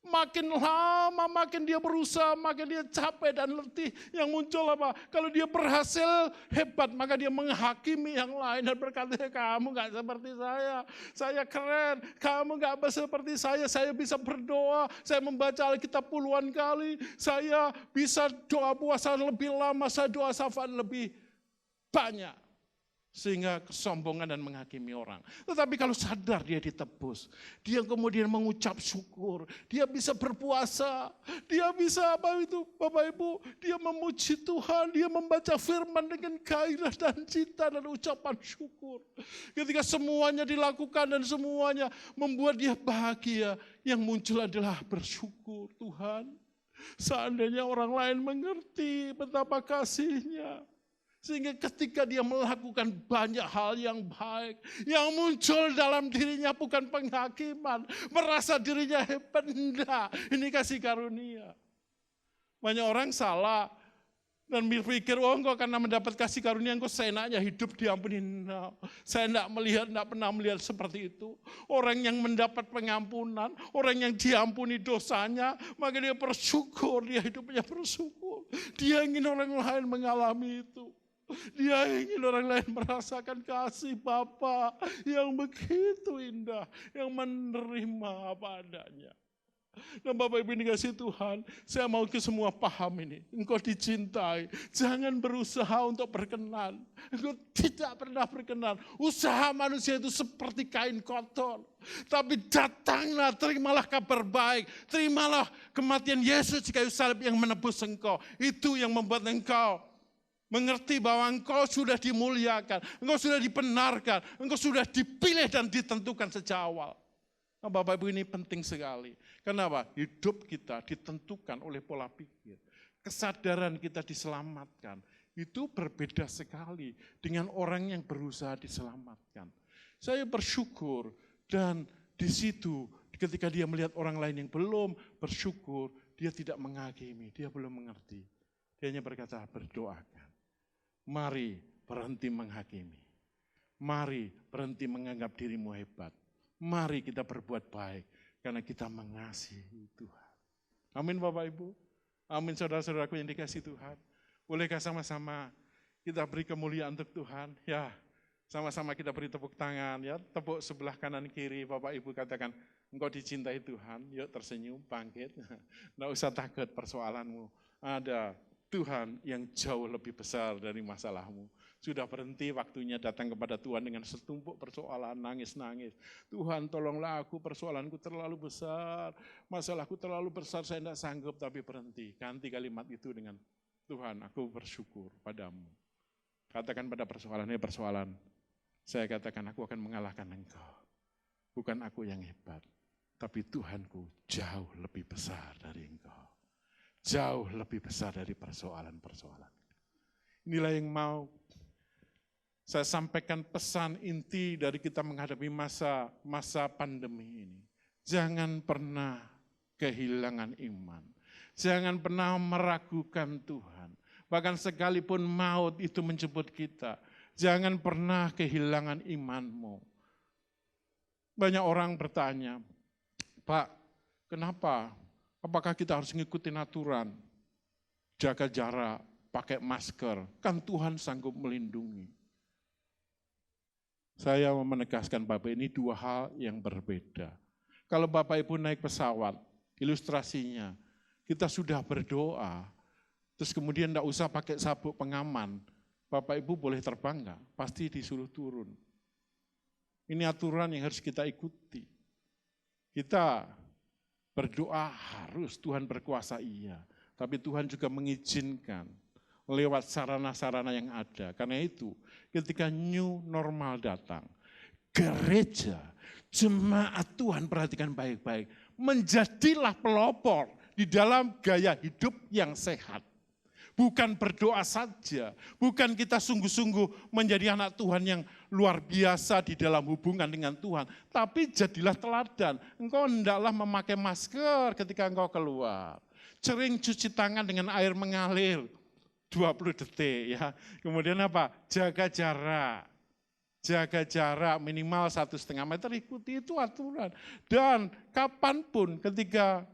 Makin lama, makin dia berusaha, makin dia capek dan letih. Yang muncul apa? Kalau dia berhasil hebat, maka dia menghakimi yang lain dan berkata, kamu gak seperti saya keren, kamu gak seperti saya bisa berdoa, saya membaca Alkitab puluhan kali, saya bisa doa puasa lebih lama, saya doa syafaat lebih banyak. Sehingga kesombongan dan menghakimi orang. Tetapi kalau sadar dia ditebus, dia kemudian mengucap syukur, dia bisa berpuasa, dia bisa apa itu Bapak Ibu, dia memuji Tuhan, dia membaca firman dengan gairah dan cinta dan ucapan syukur. Ketika semuanya dilakukan dan semuanya membuat dia bahagia, yang muncul adalah bersyukur. Tuhan, seandainya orang lain mengerti betapa kasih-Nya, sehingga ketika dia melakukan banyak hal yang baik, yang muncul dalam dirinya bukan penghakiman, merasa dirinya hebat, enggak. Ini kasih karunia. Banyak orang salah Dan berpikir, oh engkau karena mendapat kasih karunia, engkau seenaknya hidup diampuni. No. Saya tidak pernah melihat seperti itu. Orang yang mendapat pengampunan, orang yang diampuni dosanya, maka dia bersyukur, dia hidupnya bersyukur. Dia ingin orang lain mengalami itu. Dia ingin orang lain merasakan kasih Bapa yang begitu indah, yang menerima apa adanya. Dan Bapak Ibu dikasih Tuhan, saya mau ke semua paham ini. Engkau dicintai, jangan berusaha untuk berkenan. Engkau tidak pernah berkenan. Usaha manusia itu seperti kain kotor. Tapi datanglah, terimalah kabar baik. Terimalah kematian Yesus di kayu salib yang menebus engkau. Itu yang membuat engkau mengerti bahwa engkau sudah dimuliakan, engkau sudah dibenarkan, engkau sudah dipilih dan ditentukan sejak awal. Nah, Bapak Ibu ini penting sekali. Kenapa? Hidup kita ditentukan oleh pola pikir. Kesadaran kita diselamatkan. Itu berbeda sekali dengan orang yang berusaha diselamatkan. Saya bersyukur dan di situ ketika dia melihat orang lain yang belum bersyukur, dia tidak menghakimi, dia belum mengerti. Dia hanya berkata, berdoakan. Mari berhenti menghakimi. Mari berhenti menganggap dirimu hebat. Mari kita berbuat baik karena kita mengasihi Tuhan. Amin Bapak Ibu. Amin saudara-saudaraku yang dikasihi Tuhan. Bolehkah sama-sama kita beri kemuliaan untuk Tuhan? Ya, sama-sama kita beri tepuk tangan ya. Tepuk sebelah kanan kiri Bapak Ibu katakan, engkau dicintai Tuhan. Yuk tersenyum, bangkit. Nggak usah takut persoalanmu. Ada Tuhan yang jauh lebih besar dari masalahmu. Sudah berhenti waktunya datang kepada Tuhan dengan setumpuk persoalan, nangis-nangis. Tuhan tolonglah aku, persoalanku terlalu besar, masalahku terlalu besar, saya tidak sanggup, tapi berhenti. Ganti kalimat itu dengan Tuhan, aku bersyukur padamu. Katakan pada persoalannya persoalan, saya katakan aku akan mengalahkan engkau. Bukan aku yang hebat, tapi Tuhanku jauh lebih besar dari engkau. Jauh lebih besar dari persoalan-persoalan. Inilah yang mau saya sampaikan pesan inti dari kita menghadapi masa pandemi ini. Jangan pernah kehilangan iman. Jangan pernah meragukan Tuhan. Bahkan sekalipun maut itu menjemput kita, jangan pernah kehilangan imanmu. Banyak orang bertanya, Pak, kenapa? Apakah kita harus ngikutin aturan? Jaga jarak, pakai masker, kan Tuhan sanggup melindungi. Saya mau menegaskan Bapak ini dua hal yang berbeda. Kalau Bapak Ibu naik pesawat, ilustrasinya, kita sudah berdoa, terus kemudian tidak usah pakai sabuk pengaman, Bapak Ibu boleh terbang nggak? Pasti disuruh turun. Ini aturan yang harus kita ikuti. Kita berdoa harus, Tuhan berkuasa iya, tapi Tuhan juga mengizinkan lewat sarana-sarana yang ada. Karena itu ketika new normal datang, gereja, jemaat Tuhan perhatikan baik-baik, menjadilah pelopor di dalam gaya hidup yang sehat. Bukan berdoa saja, bukan kita sungguh-sungguh menjadi anak Tuhan yang luar biasa di dalam hubungan dengan Tuhan, tapi jadilah teladan. Engkau hendaklah memakai masker ketika engkau keluar. Sering cuci tangan dengan air mengalir 20 detik ya. Kemudian apa? Jaga jarak. Jaga jarak minimal 1,5 meter, ikuti itu aturan. Dan kapanpun ketika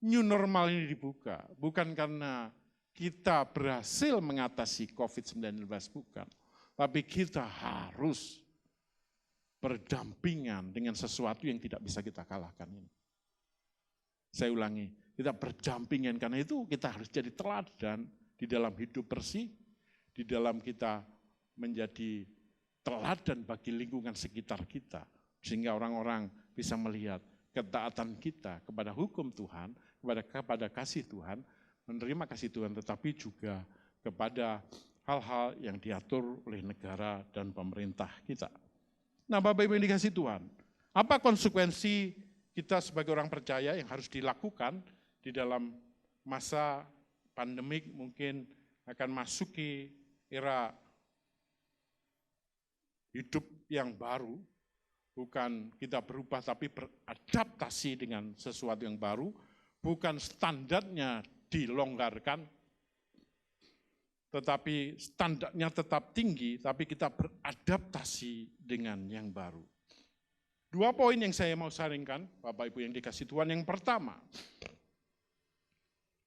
new normal ini dibuka, bukan karena kita berhasil mengatasi COVID-19, bukan. Tapi kita harus berdampingan dengan sesuatu yang tidak bisa kita kalahkan ini. Saya ulangi, kita berdampingan karena itu kita harus jadi teladan di dalam hidup bersih, di dalam kita menjadi teladan bagi lingkungan sekitar kita. Sehingga orang-orang bisa melihat ketaatan kita kepada hukum Tuhan, kepada kasih Tuhan, menerima kasih Tuhan, tetapi juga kepada hal-hal yang diatur oleh negara dan pemerintah kita. Nah Bapak Ibu yang dikasih Tuhan, apa konsekuensi kita sebagai orang percaya yang harus dilakukan di dalam masa pandemik, mungkin akan masuki era hidup yang baru, bukan kita berubah tapi beradaptasi dengan sesuatu yang baru, bukan standarnya dilonggarkan, tetapi standarnya tetap tinggi, tapi kita beradaptasi dengan yang baru. 2 poin yang saya mau sharingkan, Bapak Ibu yang dikasih Tuhan. Yang pertama,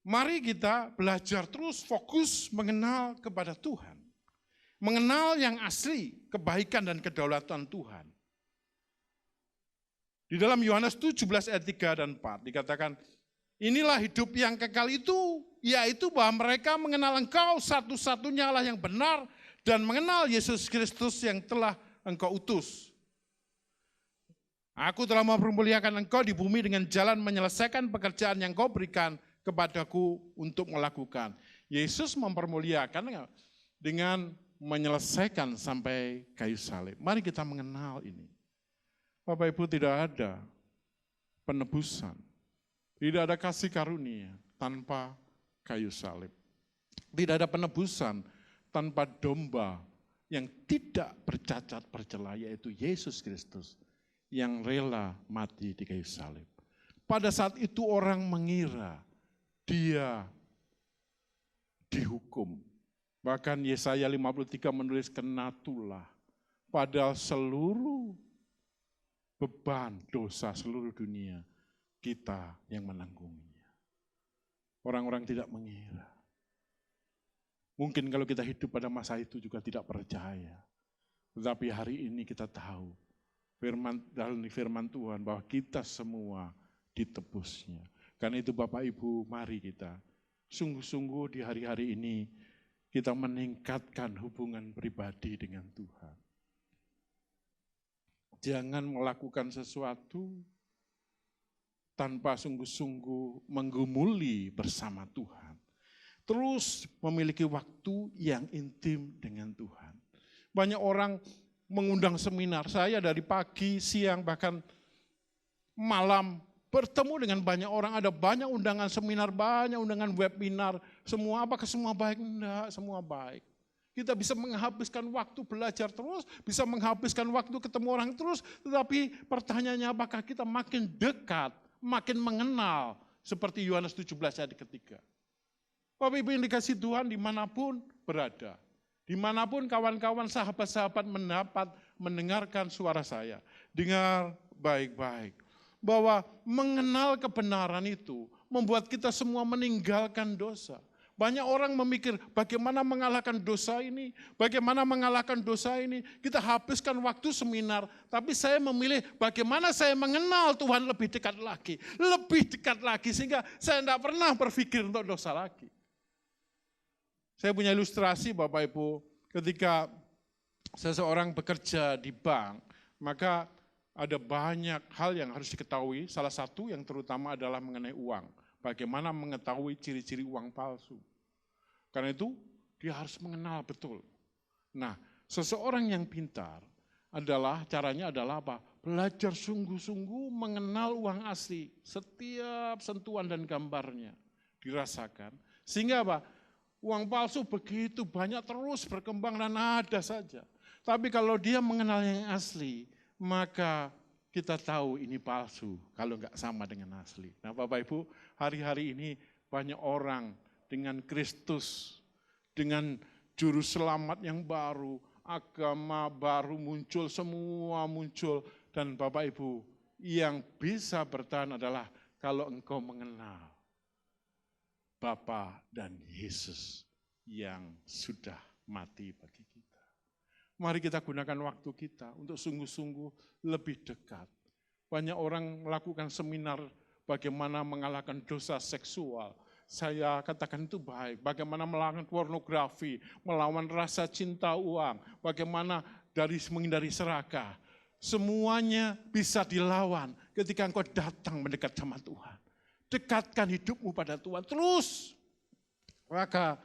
mari kita belajar terus fokus mengenal kepada Tuhan. Mengenal yang asli, kebaikan dan kedaulatan Tuhan. Di dalam Yohanes 17 ayat 3 dan 4 dikatakan, inilah hidup yang kekal itu, yaitu bahwa mereka mengenal Engkau satu-satunya Allah yang benar dan mengenal Yesus Kristus yang telah Engkau utus. Aku telah mempermuliakan Engkau di bumi dengan jalan menyelesaikan pekerjaan yang Kau berikan kepadaku untuk melakukan. Yesus mempermuliakan dengan menyelesaikan sampai kayu salib. Mari kita mengenal ini. Bapak Ibu, tidak ada penebusan, tidak ada kasih karunia tanpa kayu salib. Tidak ada penebusan tanpa domba yang tidak bercacat bercela, yaitu Yesus Kristus yang rela mati di kayu salib. Pada saat itu orang mengira dia dihukum. Bahkan Yesaya 53 menulis kenatulah, padahal seluruh beban dosa seluruh dunia kita yang menanggungnya. Orang-orang tidak mengira. Mungkin kalau kita hidup pada masa itu juga tidak percaya. Tetapi hari ini kita tahu dalam firman Tuhan bahwa kita semua ditebusnya. Karena itu Bapak Ibu, mari kita sungguh-sungguh di hari-hari ini kita meningkatkan hubungan pribadi dengan Tuhan. Jangan melakukan sesuatu tanpa sungguh-sungguh menggumuli bersama Tuhan. Terus memiliki waktu yang intim dengan Tuhan. Banyak orang mengundang seminar, saya dari pagi, siang, bahkan malam bertemu dengan banyak orang, ada banyak undangan seminar, banyak undangan webinar, semua apakah semua baik? Enggak, semua baik. Kita bisa menghabiskan waktu belajar terus, bisa menghabiskan waktu ketemu orang terus, tetapi pertanyaannya apakah kita makin dekat, makin mengenal, seperti Yohanes 17 ayat ketiga. Bapak Ibu yang dikasih Tuhan dimanapun berada, dimanapun kawan-kawan, sahabat-sahabat mendengarkan suara saya, dengar baik-baik. Bahwa mengenal kebenaran itu membuat kita semua meninggalkan dosa. Banyak orang memikir bagaimana mengalahkan dosa ini, bagaimana mengalahkan dosa ini. Kita habiskan waktu seminar, tapi saya memilih bagaimana saya mengenal Tuhan lebih dekat lagi, sehingga saya tidak pernah berpikir untuk dosa lagi. Saya punya ilustrasi Bapak Ibu, ketika seseorang bekerja di bank, maka ada banyak hal yang harus diketahui, salah satu yang terutama adalah mengenai uang. Bagaimana mengetahui ciri-ciri uang palsu. Karena itu dia harus mengenal betul. Nah, seseorang yang pintar caranya adalah apa? Belajar sungguh-sungguh mengenal uang asli. Setiap sentuhan dan gambarnya dirasakan. Sehingga apa? Uang palsu begitu banyak terus berkembang dan ada saja. Tapi kalau dia mengenal yang asli, maka kita tahu ini palsu kalau enggak sama dengan asli. Nah Bapak Ibu, hari-hari ini banyak orang dengan Kristus, dengan juru selamat yang baru, agama baru muncul, semua muncul. Dan Bapak Ibu, yang bisa bertahan adalah kalau engkau mengenal Bapa dan Yesus yang sudah mati bagi kita. Mari kita gunakan waktu kita untuk sungguh-sungguh lebih dekat. Banyak orang melakukan seminar bagaimana mengalahkan dosa seksual. Saya katakan itu baik. Bagaimana melawan pornografi, melawan rasa cinta uang, bagaimana menghindari serakah. Semuanya bisa dilawan ketika engkau datang mendekat sama Tuhan. Dekatkan hidupmu pada Tuhan terus, maka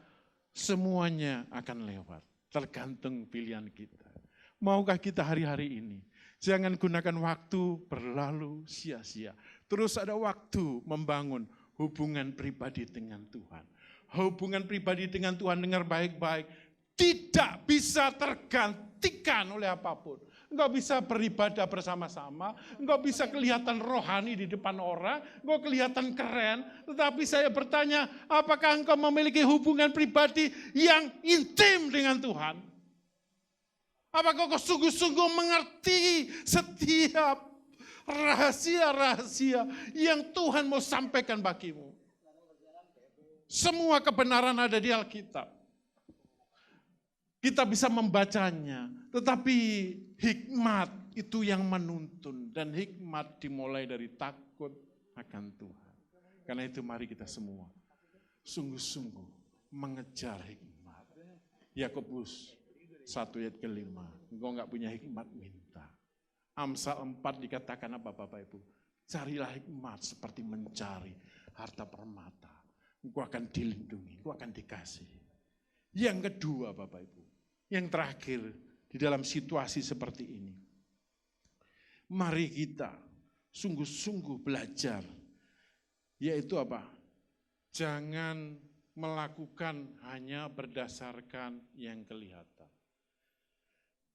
semuanya akan lewat. Tergantung pilihan kita. Maukah kita hari-hari ini? Jangan gunakan waktu berlalu sia-sia. Terus ada waktu membangun hubungan pribadi dengan Tuhan. Hubungan pribadi dengan Tuhan, dengar baik-baik, tidak bisa tergantikan oleh apapun. engkau bisa beribadah bersama-sama, engkau bisa kelihatan rohani di depan orang, engkau kelihatan keren. Tetapi saya bertanya, apakah engkau memiliki hubungan pribadi yang intim dengan Tuhan? Apakah kau sungguh-sungguh mengerti setiap rahasia-rahasia yang Tuhan mau sampaikan bagimu? Semua kebenaran ada di Alkitab. Kita bisa membacanya, tetapi hikmat itu yang menuntun. Dan hikmat dimulai dari takut akan Tuhan. Karena itu mari kita semua sungguh-sungguh mengejar hikmat. Yakobus 1 ayat ke-5, engkau enggak punya hikmat minta. Amsal 4 dikatakan apa Bapak Ibu? Carilah hikmat seperti mencari harta permata. Engkau akan dilindungi, engkau akan dikasih. Yang kedua Bapak Ibu, yang terakhir di dalam situasi seperti ini. Mari kita sungguh-sungguh belajar, yaitu apa? Jangan melakukan hanya berdasarkan yang kelihatan.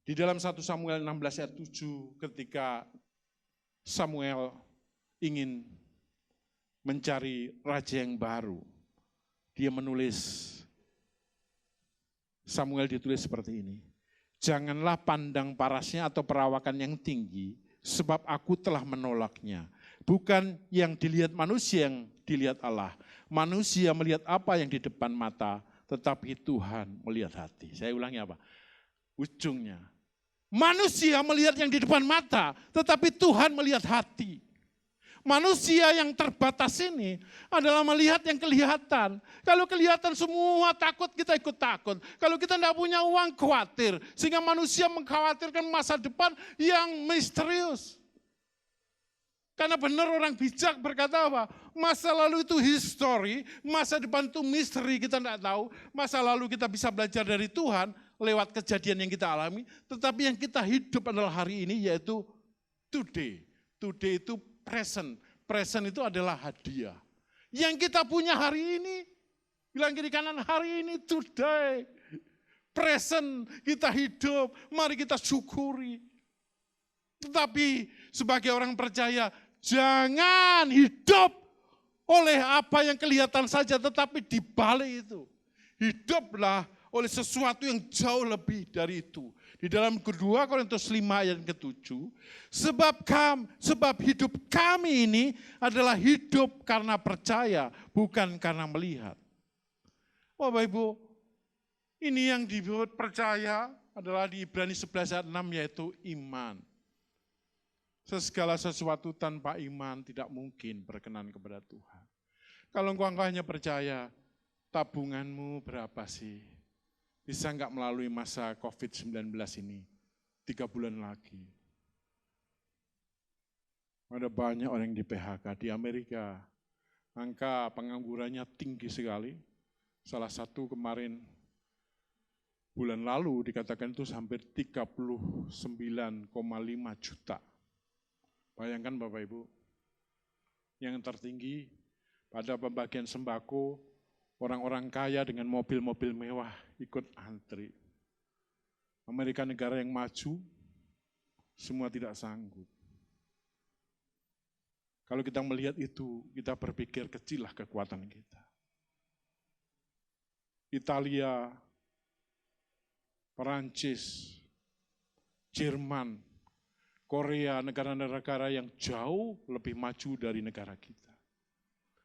Di dalam 1 Samuel 16 ayat 7 ketika Samuel ingin mencari raja yang baru, dia menulis, Samuel ditulis seperti ini, janganlah pandang parasnya atau perawakan yang tinggi, sebab aku telah menolaknya. Bukan yang dilihat manusia yang dilihat Allah. Manusia melihat apa yang di depan mata, tetapi Tuhan melihat hati. Saya ulangi apa? Ujungnya, manusia melihat yang di depan mata, tetapi Tuhan melihat hati. Manusia yang terbatas ini adalah melihat yang kelihatan. Kalau kelihatan semua takut, kita ikut takut. Kalau kita tidak punya uang, khawatir. Sehingga manusia mengkhawatirkan masa depan yang misterius. Karena benar orang bijak berkata apa? Masa lalu itu history, masa depan itu misteri, kita tidak tahu. Masa lalu kita bisa belajar dari Tuhan lewat kejadian yang kita alami. Tetapi yang kita hidup adalah hari ini, yaitu today. Today itu present. Present itu adalah hadiah. Yang kita punya hari ini, bilang kiri kanan, hari ini, today. Present, kita hidup, mari kita syukuri. Tetapi sebagai orang percaya, jangan hidup oleh apa yang kelihatan saja, tetapi di balik itu. Hiduplah oleh sesuatu yang jauh lebih dari itu. Di dalam kedua Korintus 5 ayat ke-7, sebab hidup kami ini adalah hidup karena percaya, bukan karena melihat. Bapak Ibu, ini yang disebut percaya adalah di Ibrani 11 ayat 6, yaitu iman. Segala sesuatu tanpa iman tidak mungkin berkenan kepada Tuhan. Kalau engkau hanya percaya, tabunganmu berapa sih? Bisa enggak melalui masa COVID-19 ini? 3 bulan lagi. Ada banyak orang yang di PHK. Di Amerika, angka penganggurannya tinggi sekali. Salah satu kemarin, bulan lalu dikatakan itu hampir 39,5 juta. Bayangkan Bapak Ibu, yang tertinggi pada pembagian sembako, orang-orang kaya dengan mobil-mobil mewah ikut antri. Amerika negara yang maju, semua tidak sanggup. Kalau kita melihat itu, kita berpikir kecillah kekuatan kita. Italia, Perancis, Jerman, Korea, negara-negara yang jauh lebih maju dari negara kita.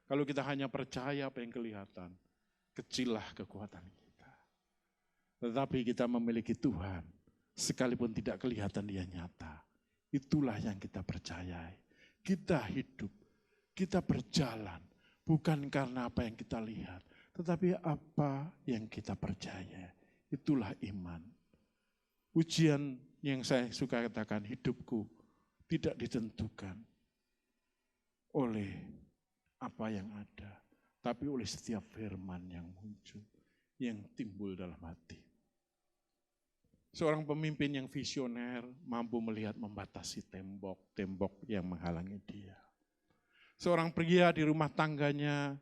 Kalau kita hanya percaya apa yang kelihatan, kecillah kekuatan kita. Tetapi kita memiliki Tuhan, sekalipun tidak kelihatan dia nyata. Itulah yang kita percayai. Kita hidup, kita berjalan, bukan karena apa yang kita lihat, tetapi apa yang kita percaya. Itulah iman. Ujian yang saya suka katakan, hidupku tidak ditentukan oleh apa yang ada, tapi oleh setiap firman yang muncul, yang timbul dalam hati. Seorang pemimpin yang visioner mampu melihat membatasi tembok yang menghalangi dia. Seorang pria di rumah tangganya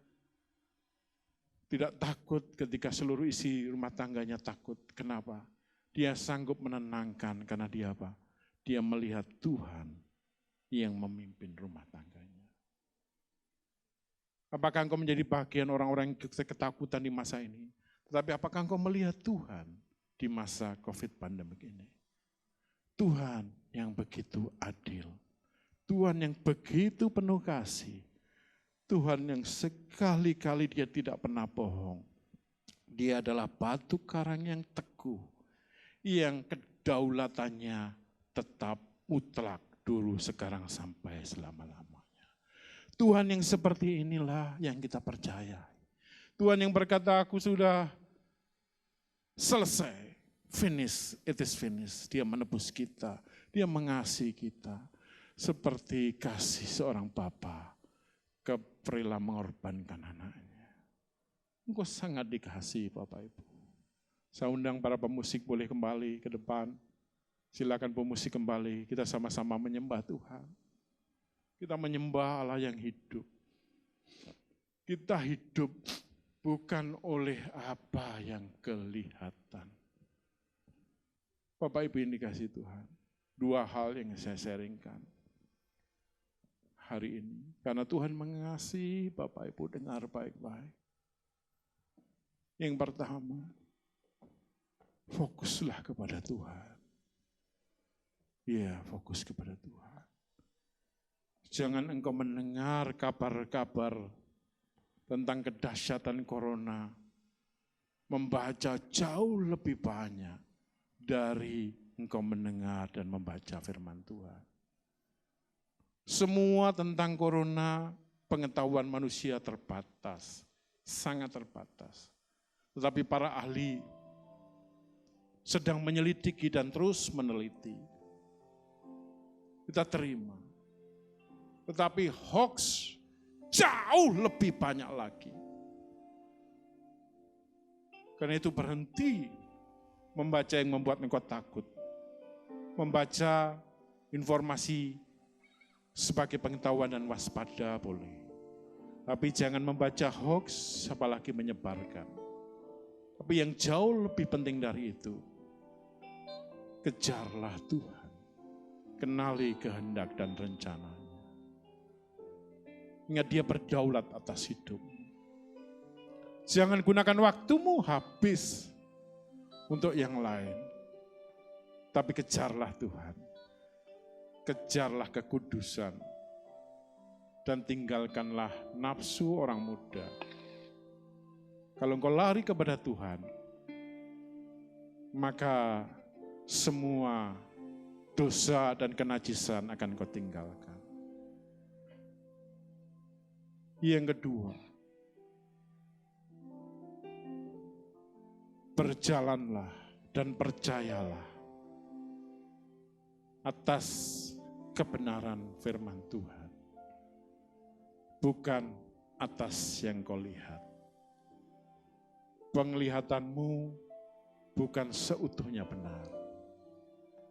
tidak takut ketika seluruh isi rumah tangganya takut. Kenapa? Dia sanggup menenangkan karena dia apa? dia melihat Tuhan yang memimpin rumah tangganya. Apakah engkau menjadi bagian orang-orang yang ketakutan di masa ini? Tetapi apakah engkau melihat Tuhan di masa COVID pandemik ini? Tuhan yang begitu adil. Tuhan yang begitu penuh kasih. Tuhan yang sekali-kali dia tidak pernah bohong. Dia adalah batu karang yang teguh. Yang kedaulatannya tetap mutlak dulu, sekarang, sampai selama-lamanya. Tuhan yang seperti inilah yang kita percaya. Tuhan yang berkata, aku sudah selesai, finish, it is finished. Dia menebus kita, dia mengasihi kita. Seperti kasih seorang bapa rela mengorbankan anaknya. Engkau sangat dikasihi Bapak Ibu. Saya undang para pemusik boleh kembali ke depan. Silakan pemusik kembali, kita sama-sama menyembah Tuhan. Kita menyembah Allah yang hidup. Kita hidup bukan oleh apa yang kelihatan. Bapak Ibu yang dikasihi Tuhan, dua hal yang saya sharingkan hari ini. Karena Tuhan mengasihi, Bapak Ibu dengar baik-baik. Yang pertama, fokuslah kepada Tuhan. Ya, fokus kepada Tuhan. Jangan engkau mendengar kabar-kabar tentang kedahsyatan corona, membaca jauh lebih banyak dari engkau mendengar dan membaca firman Tuhan. Semua tentang corona, pengetahuan manusia terbatas, sangat terbatas. Tetapi para ahli sedang menyelidiki dan terus meneliti. Kita terima. Tetapi hoax jauh lebih banyak lagi. Karena itu berhenti membaca yang membuat engkau takut. Membaca informasi sebagai pengetahuan dan waspada boleh. Tapi jangan membaca hoax apalagi menyebarkan. Tapi yang jauh lebih penting dari itu, kejarlah Tuhan. Kenali kehendak dan rencananya. Ingat dia berdaulat atas hidup. Jangan gunakan waktumu habis untuk yang lain. Tapi kejarlah Tuhan. Kejarlah kekudusan. Dan tinggalkanlah nafsu orang muda. Kalau engkau lari kepada Tuhan, maka semua dosa dan kenajisan akan kau tinggalkan. Yang kedua, berjalanlah dan percayalah atas kebenaran firman Tuhan, bukan atas yang kau lihat. Penglihatanmu bukan seutuhnya benar,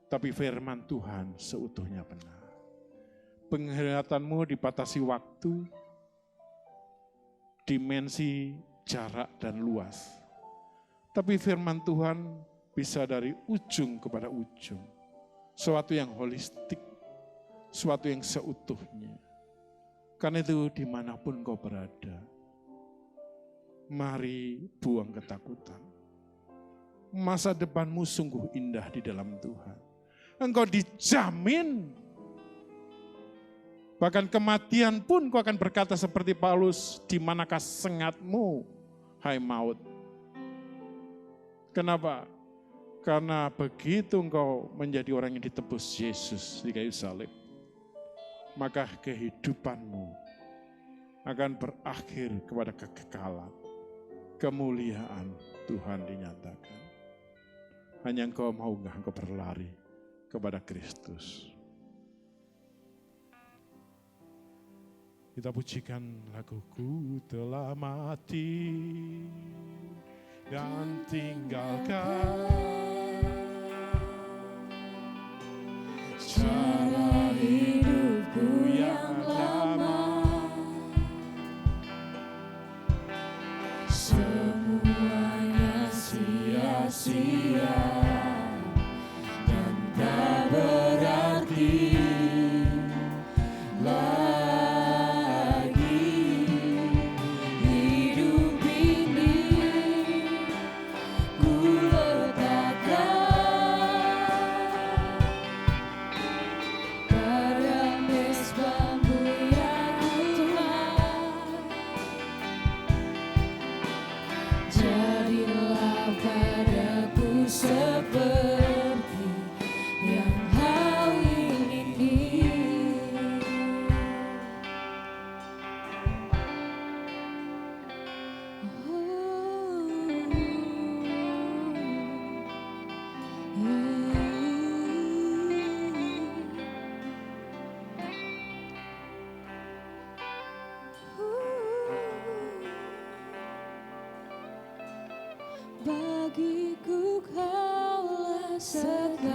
tapi firman Tuhan seutuhnya benar. Penglihatanmu dibatasi waktu, dimensi, jarak, dan luas. Tapi firman Tuhan bisa dari ujung kepada ujung. Suatu yang holistik, suatu yang seutuhnya. Karena itu dimanapun kau berada, mari buang ketakutan. Masa depanmu sungguh indah di dalam Tuhan. Engkau dijamin. Bahkan kematian pun kau akan berkata seperti Paulus, di manakah sengatmu, hai maut? Kenapa? Karena begitu engkau menjadi orang yang ditebus Yesus di kayu salib, maka kehidupanmu akan berakhir kepada kekekalan. Kemuliaan Tuhan dinyatakan. Hanya engkau mau enggak engkau berlari kepada Kristus. Kita pujikan laguku telah mati dan tinggalkan cara hidupku yang lama. Semuanya sia-sia dan tak berarti. Bagiku kaulah segalanya,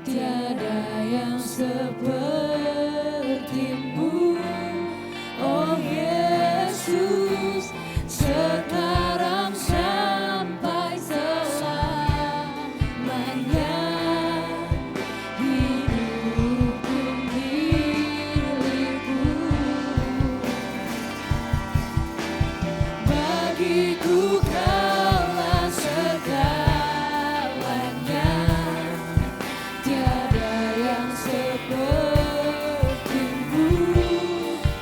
tiada yang sepertimu, oh Yesus, sekarang sampai selamanya. Hidupku milikmu, bagiku kaulah segalanya, tiada yang sepertimu,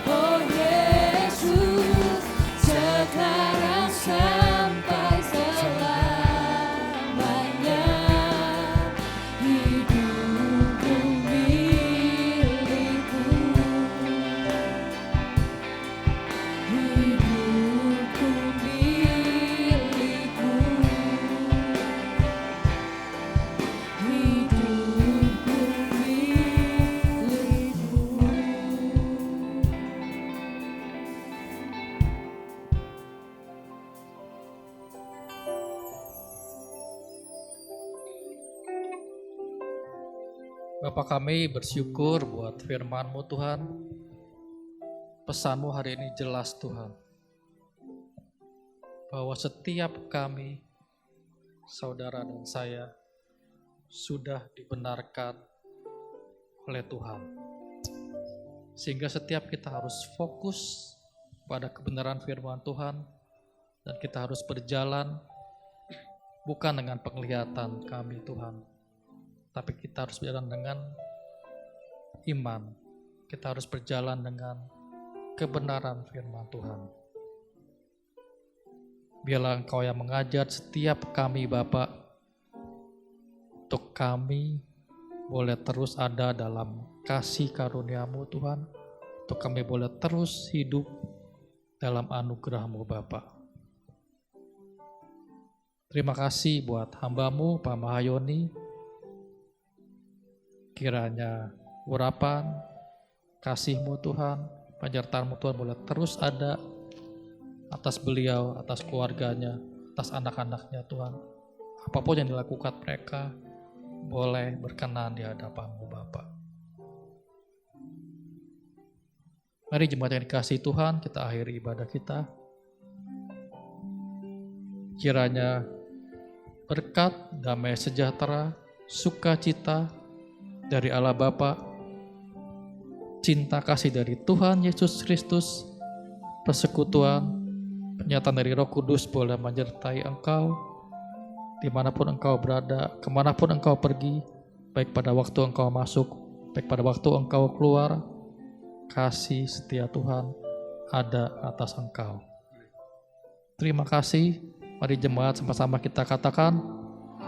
oh Yesus, sekarang sampai selamanya. Hidupku milikmu, hidupku milikmu, hidupku Bapa kami bersyukur buat firman-Mu Tuhan. Pesan-Mu hari ini jelas Tuhan. Bahwa setiap kami, saudara dan saya, sudah dibenarkan oleh Tuhan. Sehingga setiap kita harus fokus pada kebenaran firman Tuhan. Dan kita harus berjalan bukan dengan penglihatan kami Tuhan. Tapi kita harus berjalan dengan iman. Kita harus berjalan dengan kebenaran firman Tuhan. Biarlah Engkau yang mengajar setiap kami Bapa, untuk kami boleh terus ada dalam kasih karunia-Mu Tuhan, untuk kami boleh terus hidup dalam anugerah-Mu Bapa. Terima kasih buat hamba-Mu Pak Mahayoni. Kiranya urapan kasih-Mu Tuhan, penyertaan-Mu Tuhan boleh terus ada atas beliau, atas keluarganya, atas anak-anaknya Tuhan. Apapun yang dilakukan mereka boleh berkenan di hadapan-Mu Bapa. Mari jemaat yang dikasihi Tuhan, kita akhiri ibadah kita. Kiranya berkat, damai sejahtera, sukacita dari Allah Bapa, cinta kasih dari Tuhan Yesus Kristus, persekutuan, penyataan dari Roh Kudus boleh menyertai engkau, dimanapun engkau berada, kemanapun engkau pergi, baik pada waktu engkau masuk, baik pada waktu engkau keluar, kasih setia Tuhan ada atas engkau. Terima kasih, mari jemaat sama-sama kita katakan,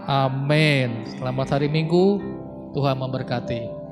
amin. Selamat hari Minggu, Tuhan memberkati.